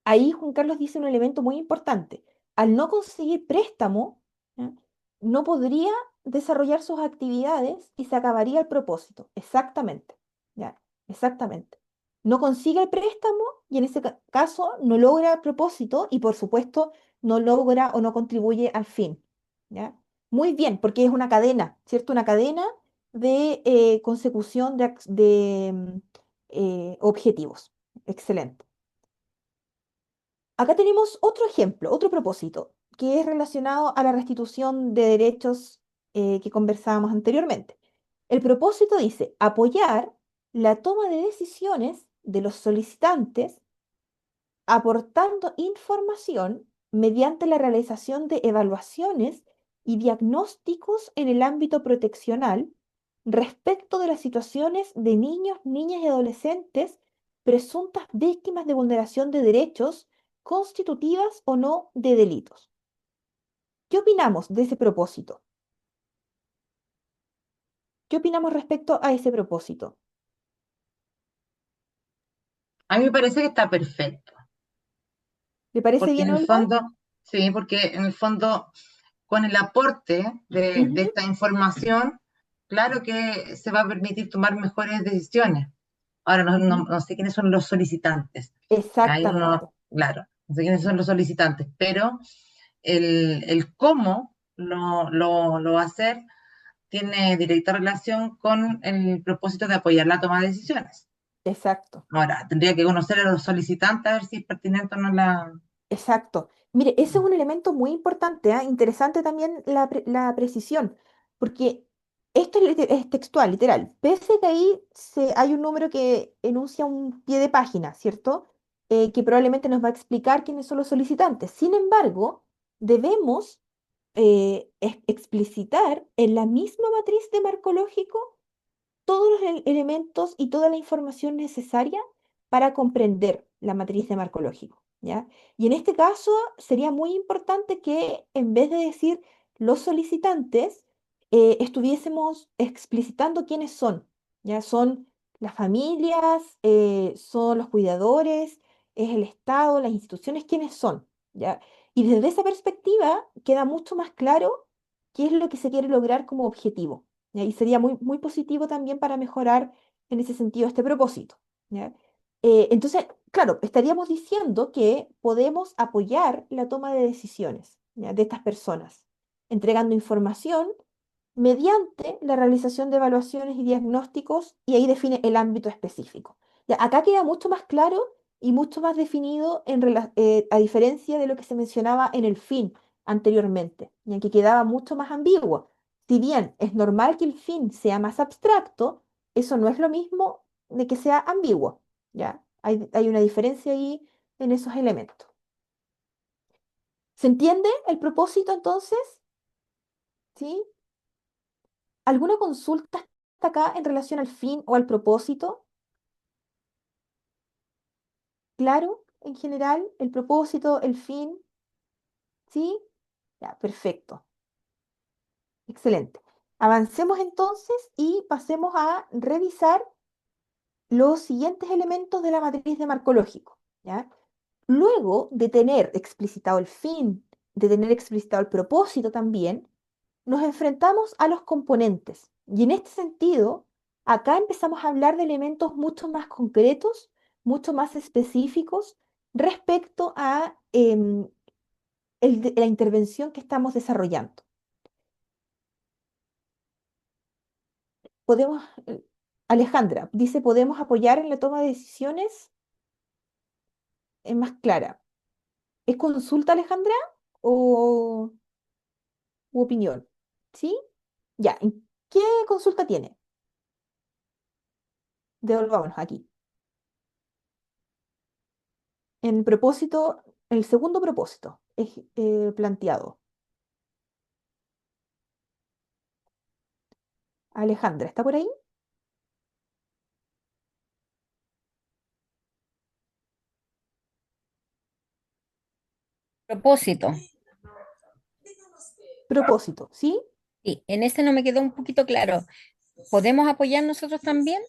Ahí Juan Carlos dice un elemento muy importante. Al no conseguir préstamo, ¿ya? No podría desarrollar sus actividades y se acabaría el propósito. Exactamente. ¿Ya? Exactamente. No consigue el préstamo y en ese caso no logra el propósito y por supuesto no logra o no contribuye al fin. ¿Ya? Muy bien, porque es una cadena, ¿cierto? Una cadena de consecución de objetivos. Excelente. Acá tenemos otro ejemplo, otro propósito, que es relacionado a la restitución de derechos que conversábamos anteriormente. El propósito dice apoyar la toma de decisiones de los solicitantes aportando información mediante la realización de evaluaciones y diagnósticos en el ámbito proteccional respecto de las situaciones de niños, niñas y adolescentes presuntas víctimas de vulneración de derechos constitutivas o no de delitos. ¿Qué opinamos de ese propósito? ¿Qué opinamos respecto a ese propósito? A mí me parece que está perfecto, ¿Le parece porque bien, en el Olga? fondo, sí, porque en el fondo, con el aporte de Ujú. esta información, claro que se va a permitir tomar mejores decisiones. Ahora, Ujú. no sé quiénes son los solicitantes. Ahí Exactamente, uno, claro, no sé quiénes son los solicitantes, pero el cómo lo va a hacer tiene directa relación con el propósito de apoyar la toma de decisiones. exacto. Ahora, tendría que conocer a los solicitantes a ver si es pertinente o no la... Exacto. Mire, ese es un elemento muy importante, ¿ah? Interesante también la precisión, porque esto es, es textual, literal. Pese que ahí hay un número que enuncia un pie de página, ¿cierto? Que probablemente nos va a explicar quiénes son los solicitantes. Sin embargo, debemos explicitar en la misma matriz de marco lógico todos los elementos y toda la información necesaria para comprender la matriz de marco lógico, ¿ya? Y en este caso sería muy importante que en vez de decir los solicitantes, estuviésemos explicitando quiénes son. Ya son las familias, son los cuidadores, es el Estado, las instituciones, quiénes son. ¿Ya? Y desde esa perspectiva queda mucho más claro qué es lo que se quiere lograr como objetivo. ¿Ya? Y sería muy, muy positivo también para mejorar en ese sentido este propósito. ¿Ya? Entonces, claro, estaríamos diciendo que podemos apoyar la toma de decisiones, ¿ya?, de estas personas, entregando información mediante la realización de evaluaciones y diagnósticos, y ahí define el ámbito específico. Ya, acá queda mucho más claro y mucho más definido a diferencia de lo que se mencionaba en el fin anteriormente, ya que quedaba mucho más ambiguo. Si bien es normal que el fin sea más abstracto, eso no es lo mismo de que sea ambiguo, ¿ya? Hay una diferencia ahí en esos elementos. ¿Se entiende el propósito entonces? ¿Sí? ¿Alguna consulta hasta acá en relación al fin o al propósito? ¿Claro? En general, el propósito, el fin, ¿sí? Ya, perfecto. Excelente. Avancemos entonces y pasemos a revisar los siguientes elementos de la matriz de marco lógico, ¿ya? Luego de tener explicitado el fin, de tener explicitado el propósito también, nos enfrentamos a los componentes. Y en este sentido, acá empezamos a hablar de elementos mucho más concretos, mucho más específicos respecto a la intervención que estamos desarrollando. Podemos, Alejandra dice, ¿podemos apoyar en la toma de decisiones? Es más clara. ¿Es consulta, Alejandra, o u opinión? ¿Sí? Ya, ¿qué consulta tiene? Devolvámonos aquí. En propósito, el segundo propósito es planteado. Alejandra, ¿está por ahí? Propósito. Propósito, ¿sí? Sí, en ese no me quedó un poquito claro. ¿Podemos apoyar nosotros también?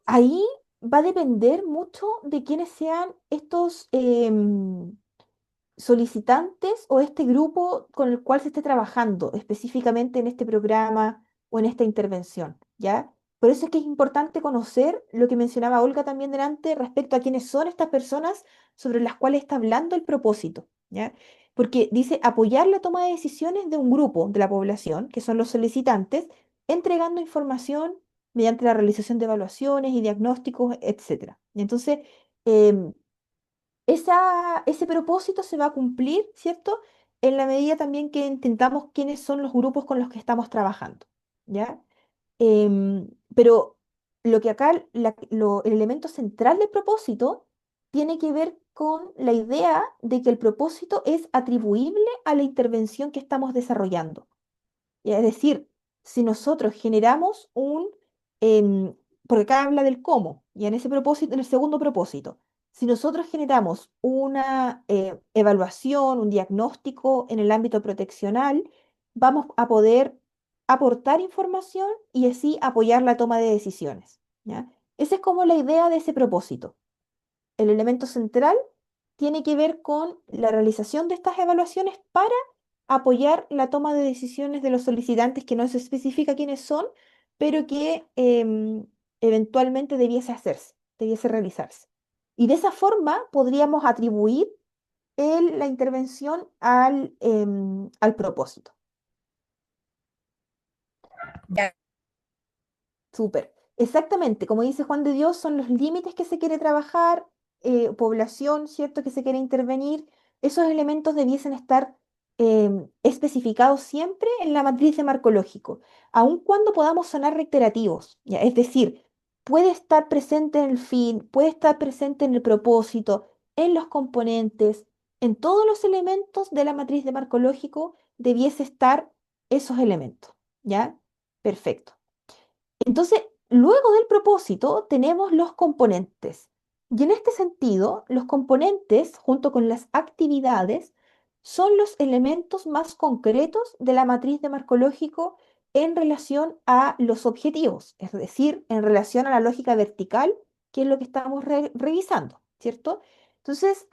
Ahí va a depender mucho de quiénes sean estos solicitantes o este grupo con el cual se esté trabajando específicamente en este programa o en esta intervención, ¿ya? Por eso es que es importante conocer lo que mencionaba Olga también delante respecto a quiénes son estas personas sobre las cuales está hablando el propósito, ¿ya? Porque dice apoyar la toma de decisiones de un grupo de la población, que son los solicitantes, entregando información mediante la realización de evaluaciones y diagnósticos, etcétera. Y entonces, em, ese propósito se va a cumplir, ¿cierto? En la medida también que intentamos quiénes son los grupos con los que estamos trabajando, ¿ya? Pero lo que acá, el elemento central del propósito tiene que ver con la idea de que el propósito es atribuible a la intervención que estamos desarrollando. Es decir, si nosotros generamos em, porque acá habla del cómo, y en ese propósito, en el segundo propósito, si nosotros generamos una evaluación, un diagnóstico en el ámbito proteccional, vamos a poder aportar información y así apoyar la toma de decisiones, ¿ya? Esa es como la idea de ese propósito. El elemento central tiene que ver con la realización de estas evaluaciones para apoyar la toma de decisiones de los solicitantes, que no se especifica quiénes son, pero que eventualmente debiese hacerse, debiese realizarse. Y de esa forma podríamos atribuir la intervención al propósito. Ya. Súper. Exactamente, como dice Juan de Dios, son los límites que se quiere trabajar, población, ¿cierto?, que se quiere intervenir. Esos elementos debiesen estar especificados siempre en la matriz de marco lógico, aun cuando podamos sonar reiterativos, ¿ya? Es decir, puede estar presente en el fin, puede estar presente en el propósito, en los componentes, en todos los elementos de la matriz de marco lógico debiese estar esos elementos, ¿ya? Perfecto. Entonces, luego del propósito tenemos los componentes. Y en este sentido, los componentes, junto con las actividades, son los elementos más concretos de la matriz de marco lógico en relación a los objetivos, es decir, en relación a la lógica vertical, que es lo que estamos revisando, ¿cierto? Entonces,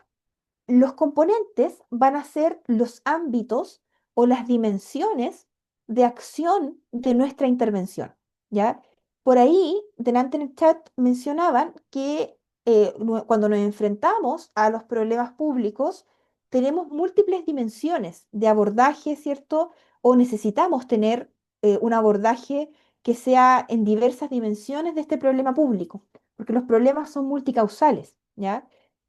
los componentes van a ser los ámbitos o las dimensiones de acción de nuestra intervención, ¿ya? Por ahí, delante en el chat mencionaban que cuando nos enfrentamos a los problemas públicos, tenemos múltiples dimensiones de abordaje, ¿cierto? O necesitamos tener un abordaje que sea en diversas dimensiones de este problema público, porque los problemas son multicausales, ¿ya?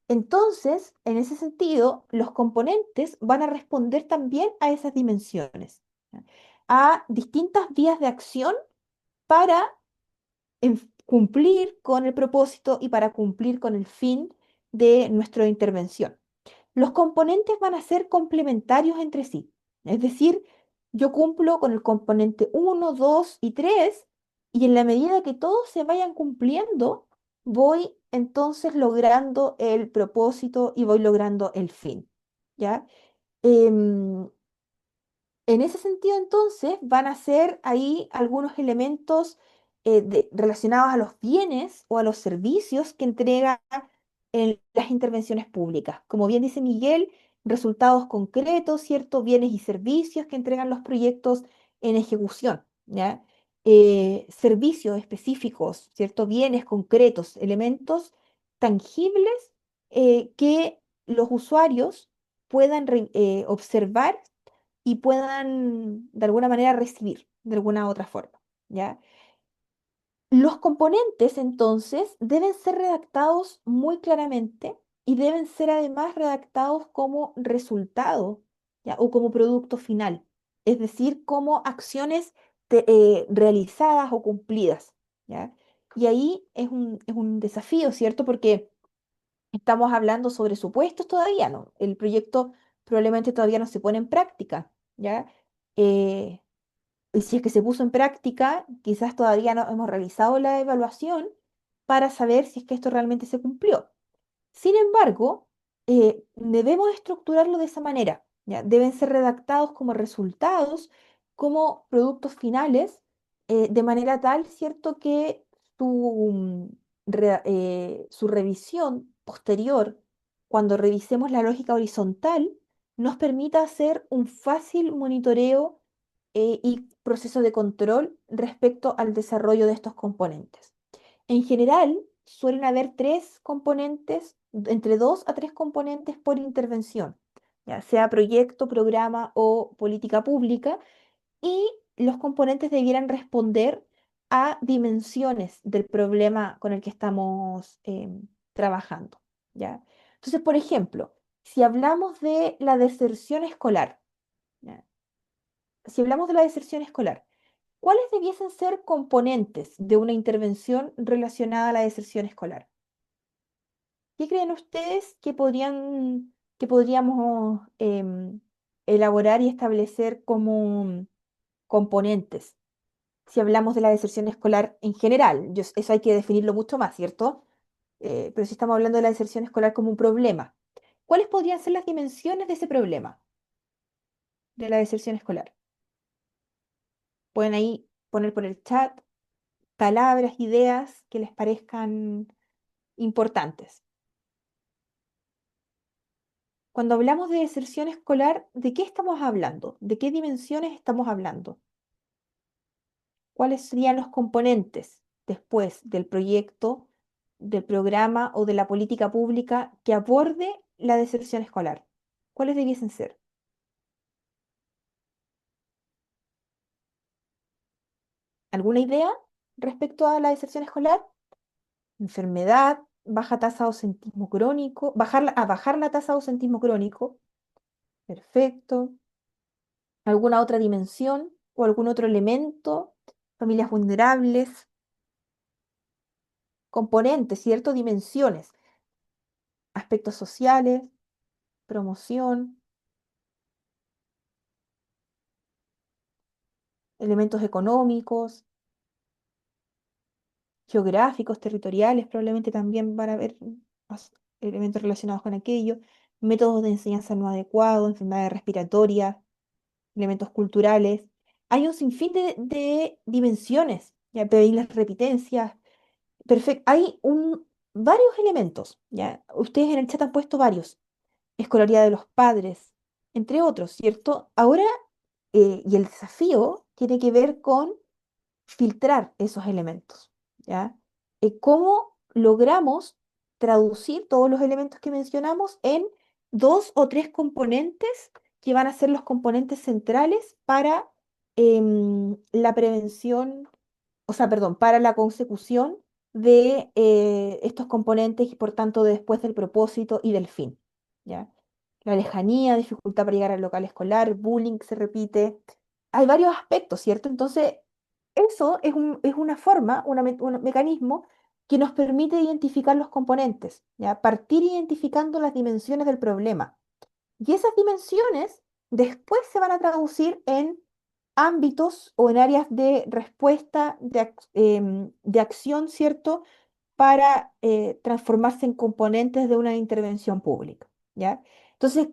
Entonces, en ese sentido, los componentes van a responder también a esas dimensiones, ¿ya? A distintas vías de acción para cumplir con el propósito y para cumplir con el fin de nuestra intervención. Los componentes van a ser complementarios entre sí. Es decir, yo cumplo con el componente uno, 2 y 3 y en la medida que todos se vayan cumpliendo, voy entonces logrando el propósito y voy logrando el fin. ¿Ya? Em, en ese sentido, entonces, van a ser ahí algunos elementos relacionados a los bienes o a los servicios que entrega en las intervenciones públicas. Como bien dice Miguel, resultados concretos, ¿cierto? Bienes y servicios que entregan los proyectos en ejecución, ¿ya? Servicios específicos, ¿cierto? Bienes concretos, elementos tangibles que los usuarios puedan observar y puedan de alguna manera recibir de alguna otra forma, ¿ya? Los componentes entonces deben ser redactados muy claramente y deben ser además redactados como resultado, ¿ya? O como producto final, es decir, como acciones realizadas o cumplidas, ¿ya? Y ahí es un desafío, ¿cierto? Porque estamos hablando sobre supuestos todavía, ¿no? El proyecto probablemente todavía no se pone en práctica, ¿ya? Eh, y si es que se puso en práctica, quizás todavía no hemos realizado la evaluación para saber si es que esto realmente se cumplió. Sin embargo, debemos estructurarlo de esa manera, ¿ya? Deben ser redactados como resultados, como productos finales, de manera tal, ¿cierto?, que su revisión posterior, cuando revisemos la lógica horizontal, nos permita hacer un fácil monitoreo y proceso de control respecto al desarrollo de estos componentes. En general, suelen haber tres componentes, entre dos a tres componentes por intervención, ya sea proyecto, programa o política pública, y los componentes debieran responder a dimensiones del problema con el que estamos trabajando, ¿ya? Entonces, por ejemplo, si hablamos de la deserción escolar, ¿ya? Si hablamos de la deserción escolar, ¿cuáles debiesen ser componentes de una intervención relacionada a la deserción escolar? ¿Qué creen ustedes que podríamos elaborar y establecer como componentes? Si hablamos de la deserción escolar en general, eso hay que definirlo mucho más, ¿cierto? Pero si estamos hablando de la deserción escolar como un problema, ¿cuáles podrían ser las dimensiones de ese problema, de la deserción escolar? Pueden ahí poner por el chat palabras, ideas que les parezcan importantes. Cuando hablamos de deserción escolar, ¿de qué estamos hablando? ¿De qué dimensiones estamos hablando? ¿Cuáles serían los componentes después del proyecto, del programa o de la política pública que aborde la deserción escolar? ¿Cuáles debiesen ser? ¿Alguna idea respecto a la deserción escolar? Enfermedad, baja tasa de ausentismo crónico, bajar la tasa de ausentismo crónico. Perfecto. ¿Alguna otra dimensión o algún otro elemento? Familias vulnerables, componentes, ¿cierto? Dimensiones, aspectos sociales, promoción, elementos económicos, geográficos, territoriales, probablemente también van a haber elementos relacionados con aquello. métodos de enseñanza no adecuados, enfermedades respiratorias, elementos culturales. Hay un sinfín de dimensiones, ya pedir las repitencias. Perfecto. Varios elementos, ¿ya? Ustedes en el chat han puesto varios. Escolaridad de los padres, entre otros, ¿cierto? Ahora, y el desafío tiene que ver con filtrar esos elementos, ¿ya? ¿Cómo logramos traducir todos los elementos que mencionamos en dos o tres componentes que van a ser los componentes centrales para la prevención, o sea, perdón, para la consecución de estos componentes y por tanto después del propósito y del fin, ¿ya? La lejanía, dificultad para llegar al local escolar, bullying que se repite. Hay varios aspectos, ¿cierto? Entonces, eso es una forma, un mecanismo que nos permite identificar los componentes, ¿ya? Partir identificando las dimensiones del problema. Y esas dimensiones después se van a traducir en ámbitos o en áreas de respuesta, de acción, ¿cierto? Para transformarse en componentes de una intervención pública, ¿ya? Entonces,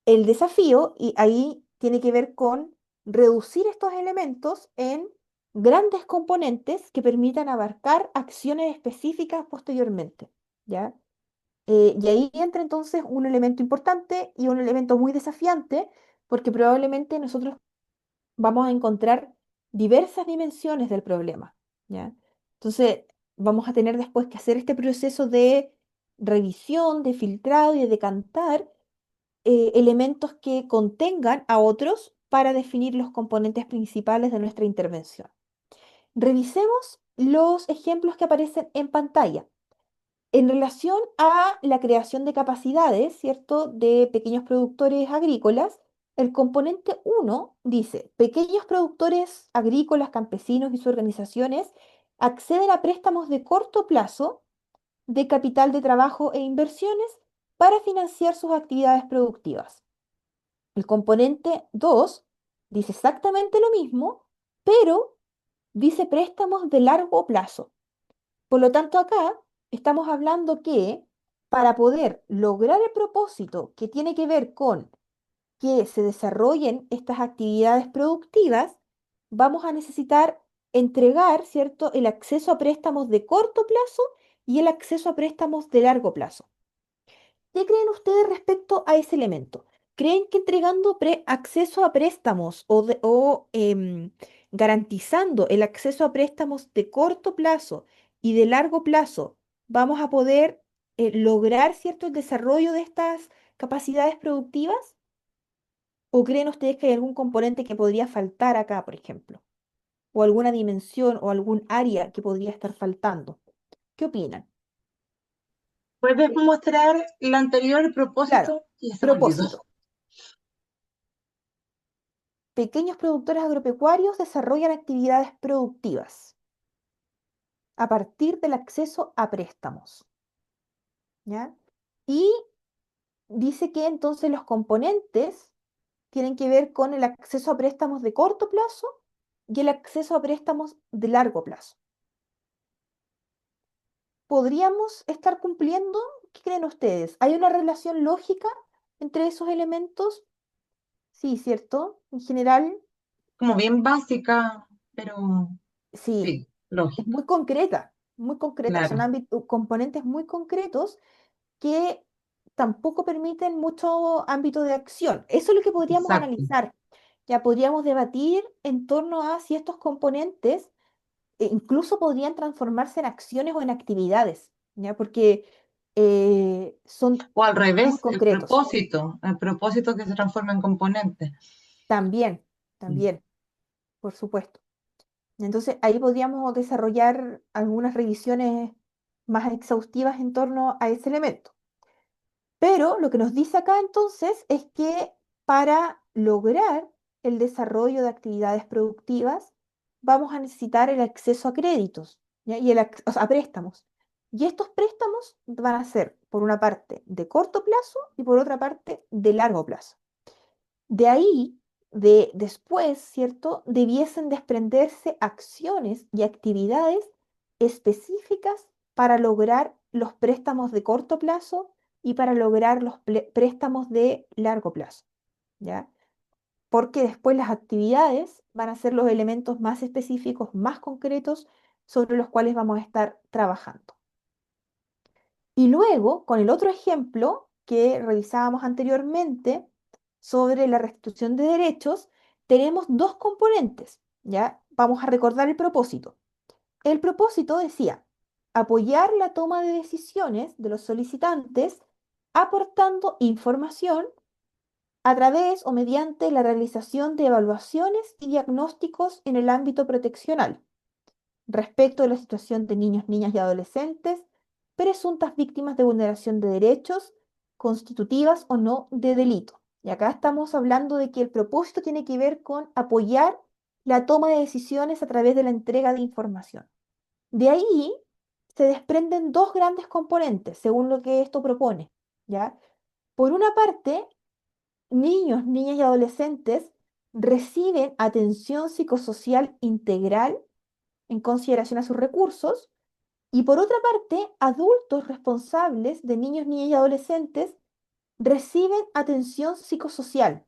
el desafío, y ahí tiene que ver con reducir estos elementos en grandes componentes que permitan abarcar acciones específicas posteriormente, ¿ya? Y ahí entra entonces un elemento importante y un elemento muy desafiante, porque probablemente nosotros vamos a encontrar diversas dimensiones del problema, ¿ya? Entonces, vamos a tener después que hacer este proceso de revisión, de filtrado y de decantar elementos que contengan a otros para definir los componentes principales de nuestra intervención. Revisemos los ejemplos que aparecen en pantalla. En relación a la creación de capacidades, ¿cierto?, de pequeños productores agrícolas, el componente uno dice, pequeños productores agrícolas, campesinos y sus organizaciones acceden a préstamos de corto plazo de capital de trabajo e inversiones para financiar sus actividades productivas. El componente 2 dice exactamente lo mismo, pero dice préstamos de largo plazo. Por lo tanto, acá estamos hablando que para poder lograr el propósito que tiene que ver con que se desarrollen estas actividades productivas, vamos a necesitar entregar, ¿cierto?, el acceso a préstamos de corto plazo y el acceso a préstamos de largo plazo. ¿Qué creen ustedes respecto a ese elemento? ¿Creen que entregando acceso a préstamos o garantizando el acceso a préstamos de corto plazo y de largo plazo vamos a poder lograr cierto el desarrollo de estas capacidades productivas? ¿O creen ustedes que hay algún componente que podría faltar acá, por ejemplo? ¿O alguna dimensión o algún área que podría estar faltando? ¿Qué opinan? ¿Puedes mostrar el anterior Claro, propósito? Ya se me olvidó. propósito. Pequeños productores agropecuarios desarrollan actividades productivas a partir del acceso a préstamos, ¿ya? Y dice que entonces los componentes tienen que ver con el acceso a préstamos de corto plazo y el acceso a préstamos de largo plazo. ¿Podríamos estar cumpliendo? ¿Qué creen ustedes? ¿Hay una relación lógica entre esos elementos? Sí, ¿cierto? En general, Como bien básica, pero sí, sí, es lógica, muy concreta, son claro, componentes muy concretos que tampoco permiten mucho ámbito de acción. Eso es lo que podríamos exacto. analizar. Ya podríamos debatir en torno a si estos componentes incluso podrían transformarse en acciones o en actividades, ¿ya? Porque son O al muy revés, concretos. el propósito que se transforma en componente. También, también, por supuesto. Entonces, ahí podríamos desarrollar algunas revisiones más exhaustivas en torno a ese elemento. Pero lo que nos dice acá entonces es que para lograr el desarrollo de actividades productivas, vamos a necesitar el acceso a créditos, ¿ya? O sea, a préstamos. Y estos préstamos van a ser, por una parte, de corto plazo y por otra parte, de largo plazo. De ahí, de después, ¿cierto? Debiesen desprenderse acciones y actividades específicas para lograr los préstamos de corto plazo y para lograr los préstamos de largo plazo, ¿ya? Porque después las actividades van a ser los elementos más específicos, más concretos, sobre los cuales vamos a estar trabajando. Y luego, con el otro ejemplo que revisábamos anteriormente sobre la restitución de derechos, tenemos dos componentes, ¿ya? Vamos a recordar el propósito. El propósito decía apoyar la toma de decisiones de los solicitantes aportando información a través o mediante la realización de evaluaciones y diagnósticos en el ámbito proteccional respecto de la situación de niños, niñas y adolescentes presuntas víctimas de vulneración de derechos constitutivas o no de delito. Y acá estamos hablando de que el propósito tiene que ver con apoyar la toma de decisiones a través de la entrega de información. De ahí se desprenden dos grandes componentes, según lo que esto propone, ¿ya? Por una parte, niños, niñas y adolescentes reciben atención psicosocial integral en consideración a sus recursos, y por otra parte, adultos responsables de niños, niñas y adolescentes reciben atención psicosocial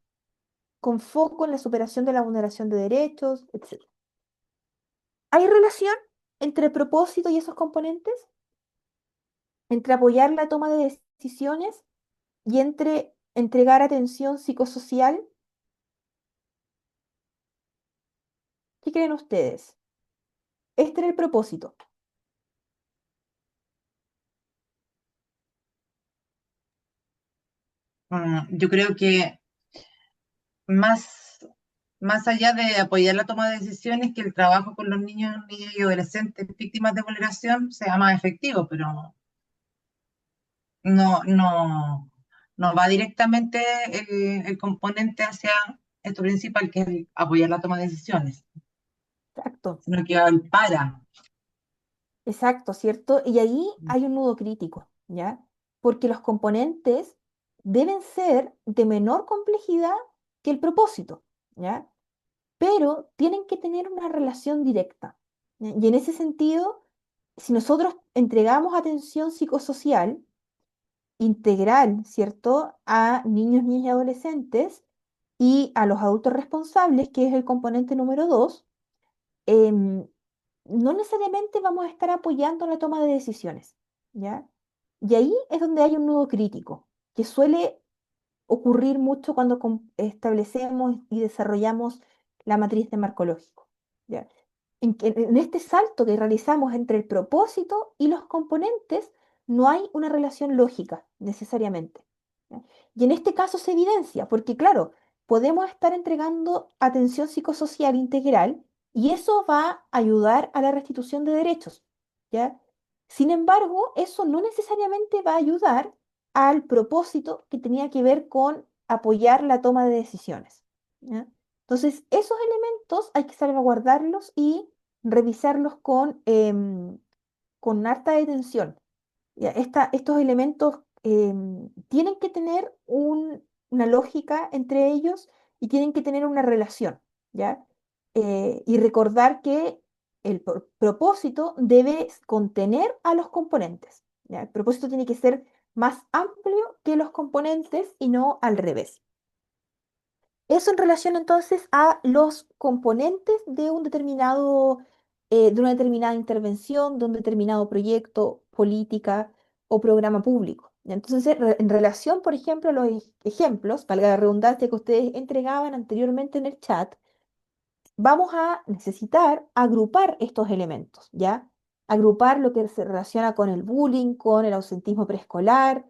con foco en la superación de la vulneración de derechos, etc. ¿Hay relación entre el propósito y esos componentes? Entre apoyar la toma de decisiones y entre entregar atención psicosocial. ¿Qué creen ustedes? Este era el propósito. Yo creo que más, más allá de apoyar la toma de decisiones, que el trabajo con los niños, niñas y adolescentes víctimas de vulneración sea más efectivo, pero no, no, no va directamente el componente hacia esto principal, que es apoyar la toma de decisiones, Exacto, sino que va para. exacto, ¿cierto? Y ahí hay un nudo crítico, ¿ya? Porque los componentes deben ser de menor complejidad que el propósito, ¿ya? Pero tienen que tener una relación directa, ¿ya? Y en ese sentido, si nosotros entregamos atención psicosocial integral, ¿cierto? A niños, niñas y adolescentes y a los adultos responsables, que es el componente número dos, em, no necesariamente vamos a estar apoyando la toma de decisiones, ¿ya? Y ahí es donde hay un nudo crítico, que suele ocurrir mucho cuando establecemos y desarrollamos la matriz de marco lógico, ¿ya? En este salto que realizamos entre el propósito y los componentes, no hay una relación lógica necesariamente, ¿ya? Y en este caso se evidencia, porque claro, podemos estar entregando atención psicosocial integral y eso va a ayudar a la restitución de derechos, ¿ya? Sin embargo, eso no necesariamente va a ayudar al propósito que tenía que ver con apoyar la toma de decisiones, ¿ya? Entonces, esos elementos hay que salvaguardarlos y revisarlos con harta detención. Ya, estos elementos tienen que tener una lógica entre ellos y tienen que tener una relación, ¿ya? Y recordar que el propósito debe contener a los componentes, ¿ya? El propósito tiene que ser más amplio que los componentes y no al revés. Eso en relación entonces a los componentes de un determinado, de una determinada intervención, de un determinado proyecto, política o programa público. ¿Ya? Entonces, en relación, por ejemplo, a los ejemplos, valga la redundancia que ustedes entregaban anteriormente en el chat, vamos a necesitar agrupar estos elementos, ¿ya? Agrupar lo que se relaciona con el bullying, con el ausentismo preescolar,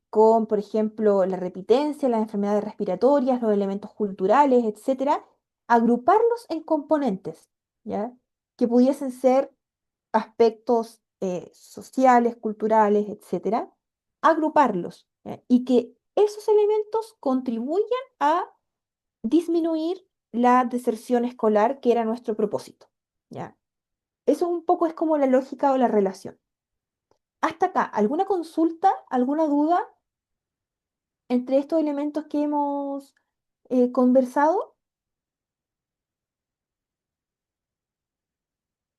con, por ejemplo, la repitencia, las enfermedades respiratorias, los elementos culturales, etcétera, agruparlos en componentes, ¿ya? Que pudiesen ser aspectos sociales, culturales, etcétera, agruparlos, ¿ya? Y que esos elementos contribuyan a disminuir la deserción escolar, que era nuestro propósito, ¿ya? Eso un poco es como la lógica o la relación. Hasta acá, ¿alguna consulta, alguna duda entre estos elementos que hemos conversado?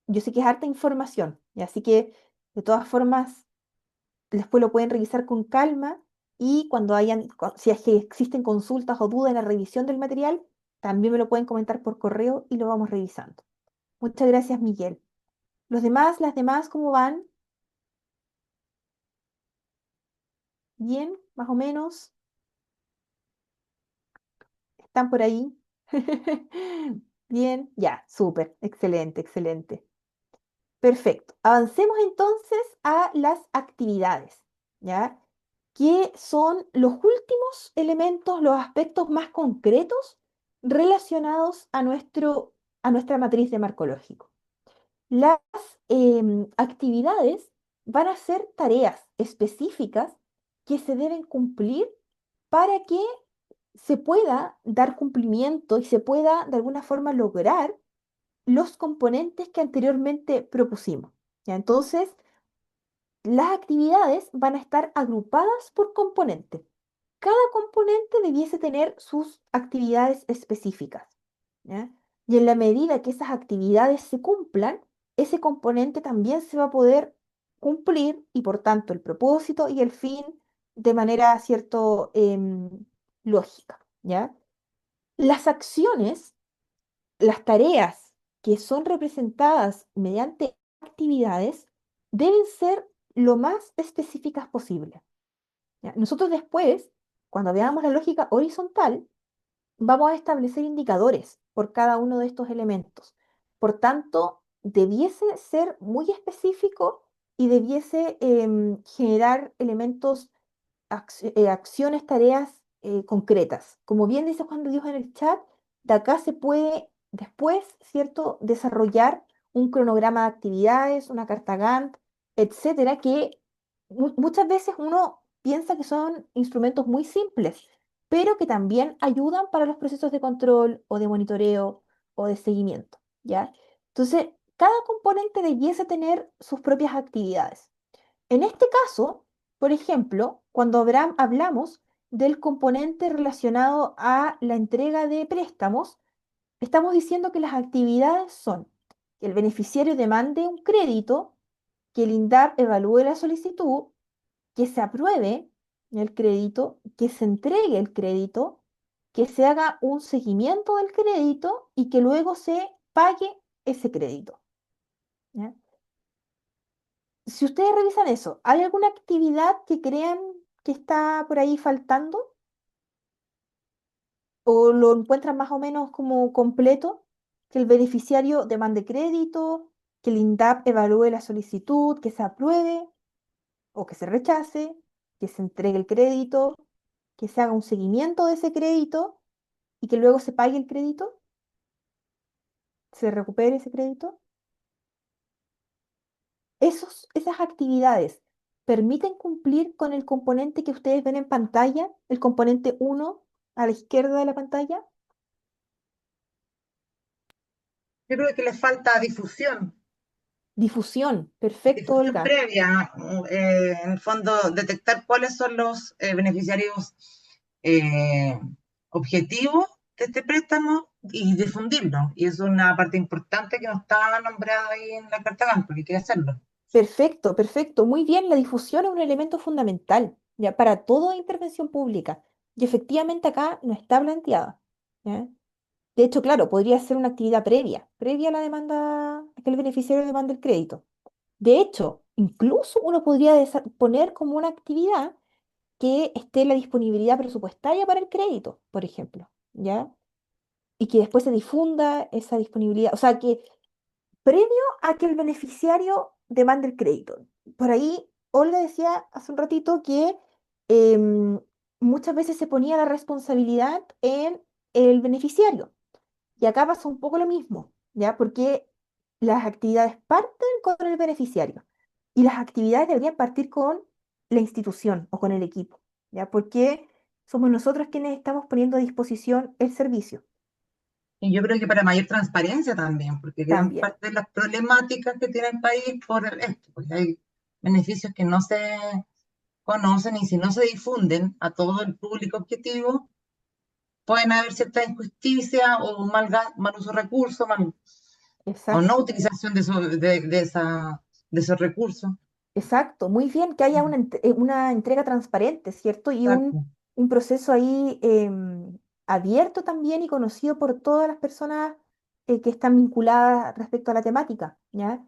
Yo sé que es harta información, y así que, de todas formas, después lo pueden revisar con calma y cuando si es que existen consultas o dudas en la revisión del material, también me lo pueden comentar por correo y lo vamos revisando. Muchas gracias, Miguel. Las demás, ¿cómo van? ¿Bien? ¿Más o menos? ¿Están por ahí? Bien, ya, súper, excelente, excelente. Perfecto. Avancemos entonces a las actividades, ¿ya? Que son los últimos elementos, los aspectos más concretos relacionados a nuestra matriz de marcológico. Las actividades van a ser tareas específicas que se deben cumplir para que se pueda dar cumplimiento y se pueda de alguna forma lograr los componentes que anteriormente propusimos. ¿Ya? Entonces, las actividades van a estar agrupadas por componente. Cada componente debiese tener sus actividades específicas. ¿Ya? Y en la medida que esas actividades se cumplan, ese componente también se va a poder cumplir y por tanto el propósito y el fin de manera, cierto, lógica. ¿Ya? Las acciones, las tareas que son representadas mediante actividades deben ser lo más específicas posible. ¿Ya? Nosotros después, cuando veamos la lógica horizontal, vamos a establecer indicadores por cada uno de estos elementos. Por tanto, debiese ser muy específico y debiese generar elementos, acciones, tareas concretas. Como bien dice Juan de Dios en el chat, de acá se puede después, ¿cierto?, desarrollar un cronograma de actividades, una carta Gantt, etcétera, que muchas veces uno piensa que son instrumentos muy simples, pero que también ayudan para los procesos de control o de monitoreo o de seguimiento, ¿ya? Entonces, cada componente debiese tener sus propias actividades. En este caso, por ejemplo, cuando hablamos del componente relacionado a la entrega de préstamos, estamos diciendo que las actividades son que el beneficiario demande un crédito, que el INDAP evalúe la solicitud, que se apruebe el crédito, que se entregue el crédito, que se haga un seguimiento del crédito y que luego se pague ese crédito. ¿Ya? Si ustedes revisan eso, ¿hay alguna actividad que crean que está por ahí faltando? ¿O lo encuentran más o menos como completo? Que el beneficiario demande crédito, que el INDAP evalúe la solicitud, que se apruebe o que se rechace, que se entregue el crédito, que se haga un seguimiento de ese crédito y que luego se pague el crédito, se recupere ese crédito. Esas actividades permiten cumplir con el componente que ustedes ven en pantalla, el componente uno a la izquierda de la pantalla. Yo creo que les falta difusión. Difusión, perfecto, Difusión Olga. previa, en el fondo, detectar cuáles son los beneficiarios eh, objetivos de este préstamo y difundirlo. Y es una parte importante que no está nombrada ahí en la carta GAN, porque hay que hacerlo. Perfecto, perfecto. Muy bien, la difusión es un elemento fundamental, ¿ya? Para toda intervención pública. Y efectivamente acá no está planteada, ¿ya? De hecho, claro, podría ser una actividad previa a la demanda, a que el beneficiario demande el crédito. De hecho, incluso uno podría poner como una actividad que esté la disponibilidad presupuestaria para el crédito, por ejemplo, ¿ya? Y que después se difunda esa disponibilidad. O sea, que previo a que el beneficiario demande el crédito. Por ahí, Olga decía hace un ratito que em, muchas veces se ponía la responsabilidad en el beneficiario. Y acá pasa un poco lo mismo, ¿ya? Porque las actividades parten con el beneficiario y las actividades deberían partir con la institución o con el equipo, ¿ya? Porque somos nosotros quienes estamos poniendo a disposición el servicio Y yo creo que para mayor transparencia también, porque gran también. parte de las problemáticas que tiene el país por esto, pues hay beneficios que no se conocen y si no se difunden a todo el público objetivo, pueden haber cierta injusticia o mal uso de recursos, o no Exacto. utilización de esos recursos. Exacto, muy bien, que haya una entrega transparente, ¿cierto? Y Exacto. un proceso ahí abierto también y conocido por todas las personas que están vinculadas respecto a la temática, ¿ya?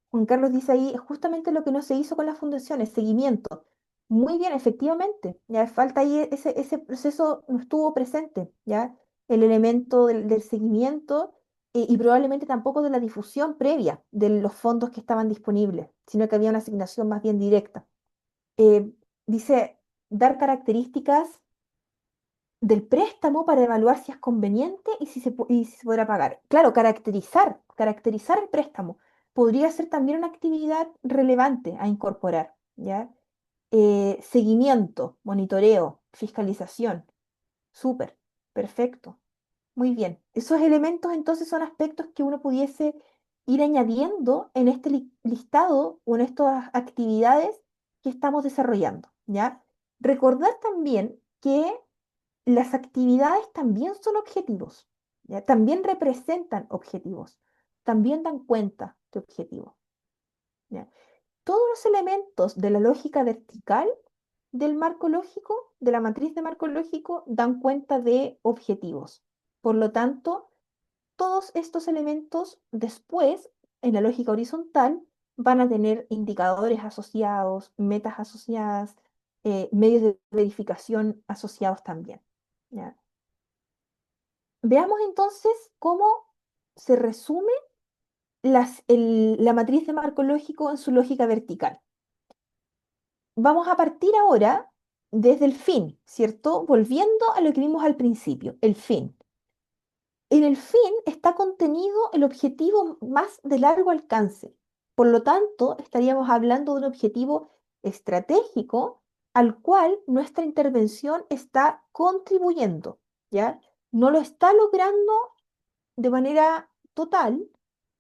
Juan Carlos dice ahí, es justamente lo que no se hizo con las fundaciones, seguimiento. Muy bien, efectivamente, ya falta ahí ese proceso no estuvo presente, ¿ya? El elemento del seguimiento y probablemente tampoco de la difusión previa de los fondos que estaban disponibles, sino que había una asignación más bien directa. Eh, Dice, dar características del préstamo para evaluar si es conveniente y si se podrá pagar. Claro, caracterizar el préstamo podría ser también una actividad relevante a incorporar, ¿ya? Seguimiento, monitoreo, fiscalización, súper, perfecto. Muy bien. Esos elementos entonces son aspectos que uno pudiese ir añadiendo en este listado o en estas actividades que estamos desarrollando, ¿ya? Recordar también que las actividades también son objetivos, ¿ya? También representan objetivos, también dan cuenta de objetivos, ¿ya? Todos los elementos de la lógica vertical del marco lógico, de la matriz de marco lógico, dan cuenta de objetivos. Por lo tanto, todos estos elementos después, en la lógica horizontal, van a tener indicadores asociados, metas asociadas, medios de verificación asociados también. ¿Ya? Veamos entonces cómo se resume la matriz de marco lógico en su lógica vertical. Vamos a partir ahora desde el fin, ¿cierto? Volviendo a lo que vimos al principio, el fin. En el fin está contenido el objetivo más de largo alcance. Por lo tanto, estaríamos hablando de un objetivo estratégico al cual nuestra intervención está contribuyendo, ¿ya? No lo está logrando de manera total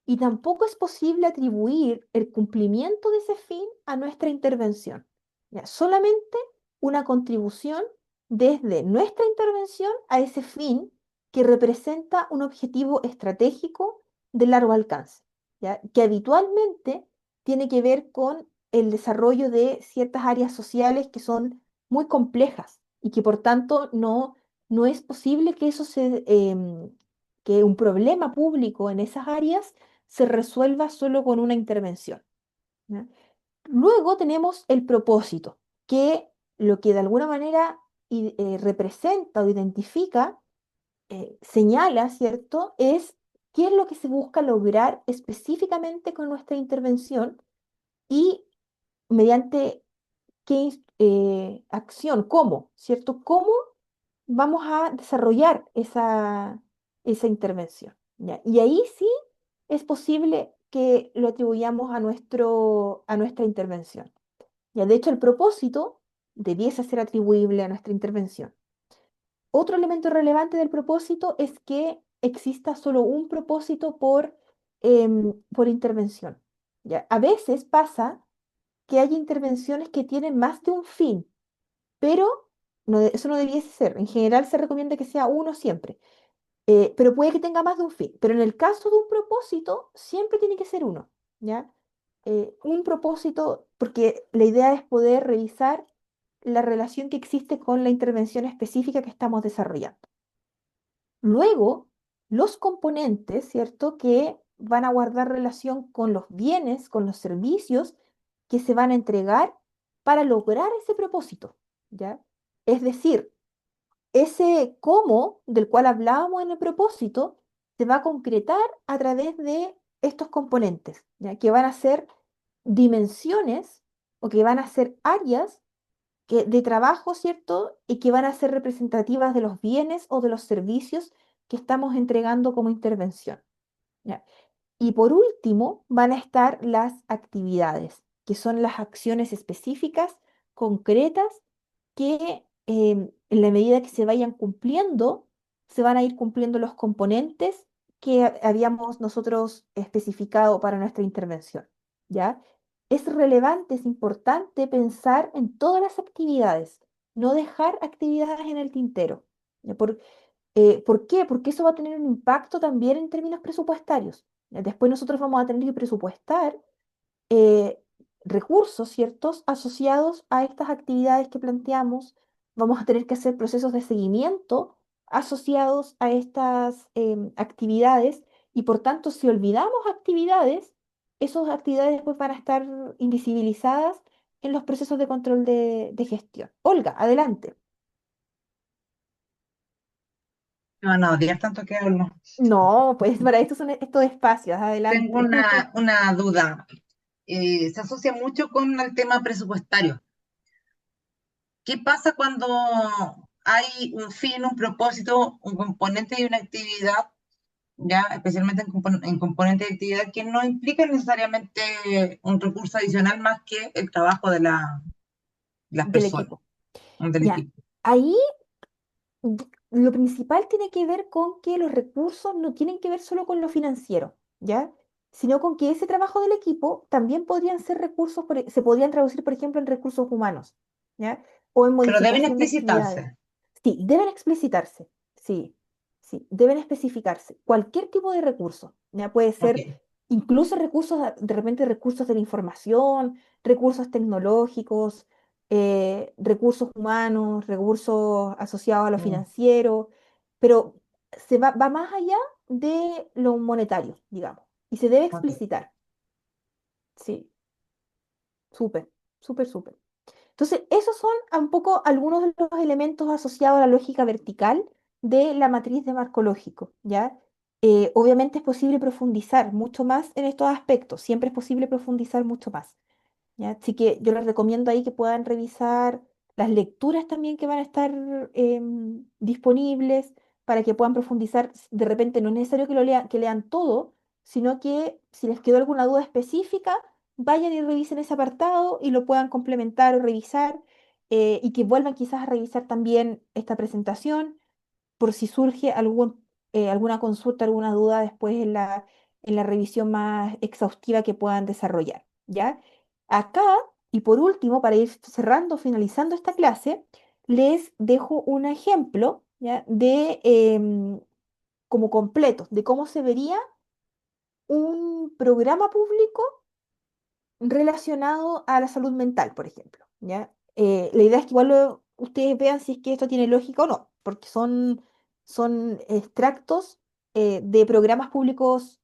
y tampoco es posible atribuir el cumplimiento de ese fin a nuestra intervención. ¿Ya? Solamente una contribución desde nuestra intervención a ese fin que representa un objetivo estratégico de largo alcance, ¿ya? Que habitualmente tiene que ver con el desarrollo de ciertas áreas sociales que son muy complejas y que por tanto no es posible que que un problema público en esas áreas se resuelva solo con una intervención, ¿ya? Luego tenemos el propósito, que lo que de alguna manera representa o identifica, señala, ¿cierto? Es qué es lo que se busca lograr específicamente con nuestra intervención y mediante acción, cómo, ¿cierto? ¿Cómo vamos a desarrollar esa intervención? ¿Ya? Y ahí sí es posible que lo atribuyamos a nuestra intervención. ¿Ya? De hecho, el propósito debiese ser atribuible a nuestra intervención. Otro elemento relevante del propósito es que exista solo un propósito por intervención. ¿Ya? A veces pasa que hay intervenciones que tienen más de un fin, pero eso no debiese ser. En general se recomienda que sea uno siempre, pero puede que tenga más de un fin. Pero en el caso de un propósito, siempre tiene que ser uno, ¿ya? Un propósito, porque la idea es poder revisar la relación que existe con la intervención específica que estamos desarrollando. Luego, los componentes, ¿cierto? Que van a guardar relación con los bienes, con los servicios que se van a entregar para lograr ese propósito, ¿ya? Es decir, ese cómo del cual hablábamos en el propósito se va a concretar a través de estos componentes, ¿ya? Que van a ser dimensiones o que van a ser áreas de trabajo, ¿cierto? Y que van a ser representativas de los bienes o de los servicios que estamos entregando como intervención, ¿ya? Y por último, van a estar las actividades, que son las acciones específicas, concretas, que en la medida que se vayan cumpliendo, se van a ir cumpliendo los componentes que habíamos nosotros especificado para nuestra intervención, ¿ya? Es relevante, es importante pensar en todas las actividades, no dejar actividades en el tintero. ¿Ya? ¿Por qué? Porque eso va a tener un impacto también en términos presupuestarios. Después nosotros vamos a tener que presupuestar eh, recursos, ¿ciertos?, asociados a estas actividades que planteamos. Vamos a tener que hacer procesos de seguimiento asociados a estas actividades y por tanto, si olvidamos actividades, esas actividades después van a estar invisibilizadas en los procesos de control de gestión. Olga, adelante. Me van a odiar tanto que hablo. No, pues para esto son estos espacios, Tengo adelante. una duda. Se asocia mucho con el tema presupuestario. ¿Qué pasa cuando hay un fin, un propósito, un componente y una actividad, ya especialmente en componente de actividad que no implica necesariamente un recurso adicional más que el trabajo de las Del personas, equipo. del Ya, equipo? ahí lo principal tiene que ver con que los recursos no tienen que ver solo con lo financiero, ¿ya? Sino con que ese trabajo del equipo también podrían ser recursos, se podrían traducir, por ejemplo, en recursos humanos, ¿ya? O en Pero deben modificación de actividades. explicitarse. Sí, deben explicitarse, sí, sí, deben especificarse. Cualquier tipo de recurso, ¿ya? Puede Ok. ser incluso recursos, de repente recursos de la información, recursos tecnológicos, recursos humanos, recursos asociados a lo Mm, financiero, pero va más allá de lo monetario, digamos, y se debe ok. explicitar. Sí, súper, súper, súper. Entonces, esos son un poco algunos de los elementos asociados a la lógica vertical de la matriz de marco lógico, ¿ya? Obviamente es posible profundizar mucho más en estos aspectos, siempre es posible profundizar mucho más. ¿Ya? Así que yo les recomiendo ahí que puedan revisar las lecturas también que van a estar disponibles para que puedan profundizar. De repente no es necesario que lean todo, sino que si les quedó alguna duda específica, vayan y revisen ese apartado y lo puedan complementar o revisar y que vuelvan quizás a revisar también esta presentación por si surge alguna consulta, alguna duda después en la revisión más exhaustiva que puedan desarrollar, ¿ya? Acá, y por último, para ir cerrando, finalizando esta clase, les dejo un ejemplo, ¿ya? De como completo, de cómo se vería un programa público relacionado a la salud mental, por ejemplo, ¿ya? La idea es que igual ustedes vean si es que esto tiene lógica o no, porque son extractos de programas públicos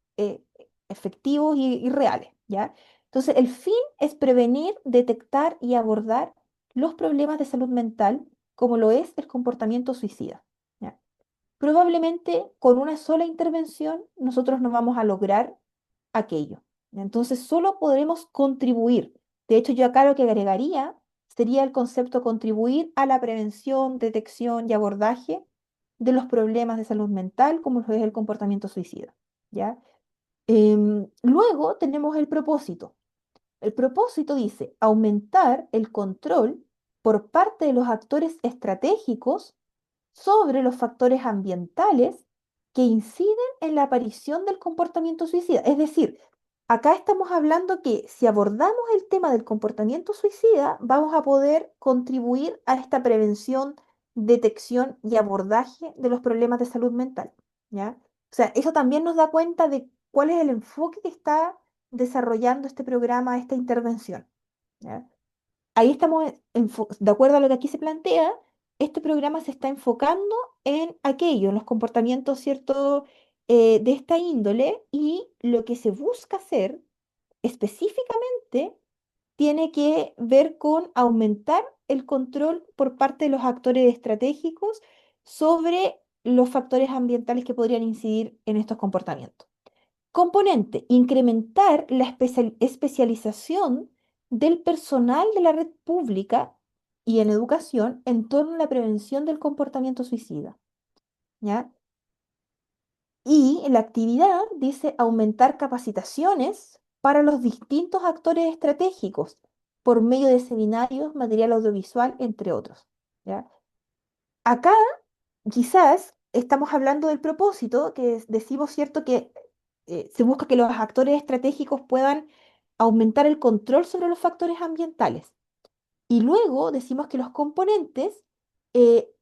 efectivos y reales, ¿ya? Entonces, el fin es prevenir, detectar y abordar los problemas de salud mental, como lo es el comportamiento suicida, ¿ya? Probablemente con una sola intervención nosotros no vamos a lograr aquello. Entonces solo podremos contribuir. De hecho, yo acá lo que agregaría sería el concepto contribuir a la prevención, detección y abordaje de los problemas de salud mental, como lo es el comportamiento suicida. ¿Ya? Luego tenemos el propósito. El propósito dice aumentar el control por parte de los actores estratégicos sobre los factores ambientales que inciden en la aparición del comportamiento suicida. Es decir, acá estamos hablando que si abordamos el tema del comportamiento suicida, vamos a poder contribuir a esta prevención, detección y abordaje de los problemas de salud mental, ¿ya? O sea, eso también nos da cuenta de cuál es el enfoque que está desarrollando este programa, esta intervención, ¿ya? Ahí estamos, de acuerdo a lo que aquí se plantea, este programa se está enfocando en aquello, en los comportamientos, ¿cierto?, de esta índole y lo que se busca hacer específicamente tiene que ver con aumentar el control por parte de los actores estratégicos sobre los factores ambientales que podrían incidir en estos comportamientos. Componente, incrementar la especialización del personal de la red pública y en educación en torno a la prevención del comportamiento suicida, ¿ya? Y la actividad dice aumentar capacitaciones para los distintos actores estratégicos por medio de seminarios, material audiovisual, entre otros, ¿ya? Acá quizás estamos hablando del propósito, que decimos, ¿cierto?, que se busca que los actores estratégicos puedan aumentar el control sobre los factores ambientales. Y luego decimos que los componentes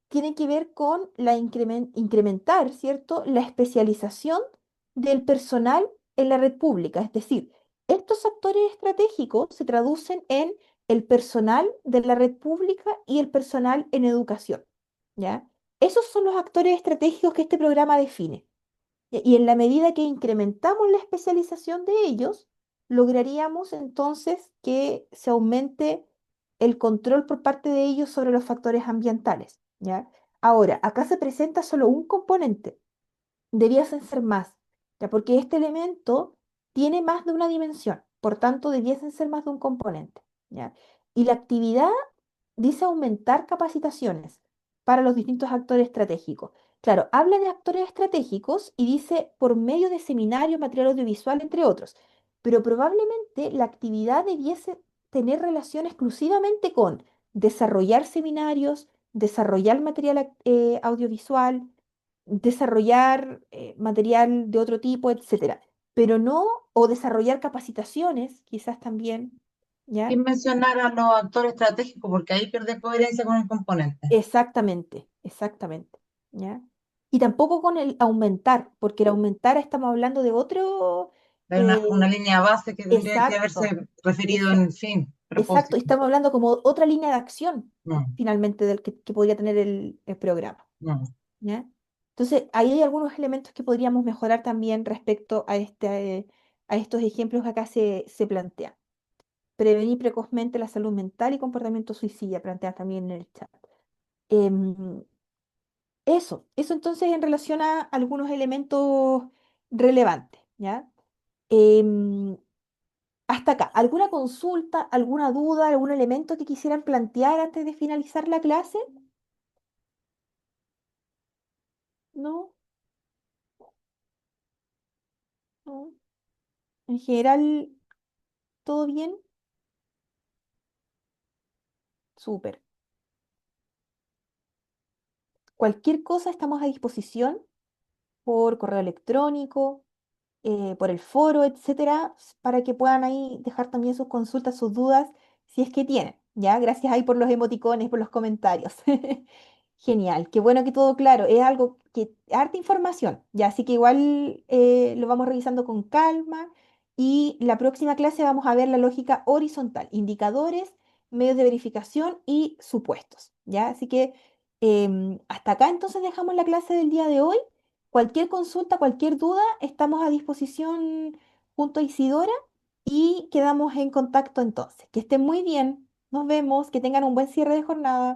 tienen que ver con incrementar, ¿cierto?, la especialización del personal en la red pública. Es decir, Estos actores estratégicos se traducen en el personal de la red pública y el personal en educación, ¿ya? Esos son los actores estratégicos que este programa define. Y en la medida que incrementamos la especialización de ellos, lograríamos entonces que se aumente el control por parte de ellos sobre los factores ambientales, ¿ya? Ahora, acá se presenta solo un componente, debiesen ser más, ¿ya? Porque este elemento tiene más de una dimensión, por tanto, debiesen ser más de un componente, ¿ya? Y la actividad dice aumentar capacitaciones para los distintos actores estratégicos. Claro, habla de actores estratégicos y dice por medio de seminarios, material audiovisual, entre otros, pero probablemente la actividad debiese tener relación exclusivamente con desarrollar seminarios, desarrollar material audiovisual, desarrollar material de otro tipo, etcétera, pero no, o desarrollar capacitaciones, quizás también, ¿ya? Sin mencionar a los actores estratégicos, porque ahí pierde coherencia con el componente. Exactamente, exactamente, ¿ya? Y tampoco con el aumentar, porque el aumentar estamos hablando de otro, Hay una eh, línea base que tendría que exacto, haberse referido esa- en fin, exacto, y propósito. estamos hablando como otra línea de acción, No, finalmente, que podría tener el programa, no. ¿ya? Entonces, ahí hay algunos elementos que podríamos mejorar también respecto a estos ejemplos que acá se plantean. Prevenir precozmente la salud mental y comportamiento suicida, plantea también en el chat. Em, eso entonces en relación a algunos elementos relevantes, ¿ya? Em, Hasta acá, ¿alguna consulta, alguna duda, algún elemento que quisieran plantear antes de finalizar la clase? ¿No? ¿No? En general, ¿todo bien? Súper. Cualquier cosa estamos a disposición por correo electrónico, por el foro, etcétera, para que puedan ahí dejar también sus consultas, sus dudas, si es que tienen, ¿ya? Gracias ahí por los emoticones, por los comentarios. Genial, qué bueno que todo claro, es algo que, harta información, ya, así que igual lo vamos revisando con calma y la próxima clase vamos a ver la lógica horizontal, indicadores, medios de verificación y supuestos, ¿ya? Así que hasta acá entonces dejamos la clase del día de hoy. Cualquier consulta, cualquier duda, estamos a disposición junto a Isidora y quedamos en contacto entonces. Que estén muy bien, nos vemos, que tengan un buen cierre de jornada.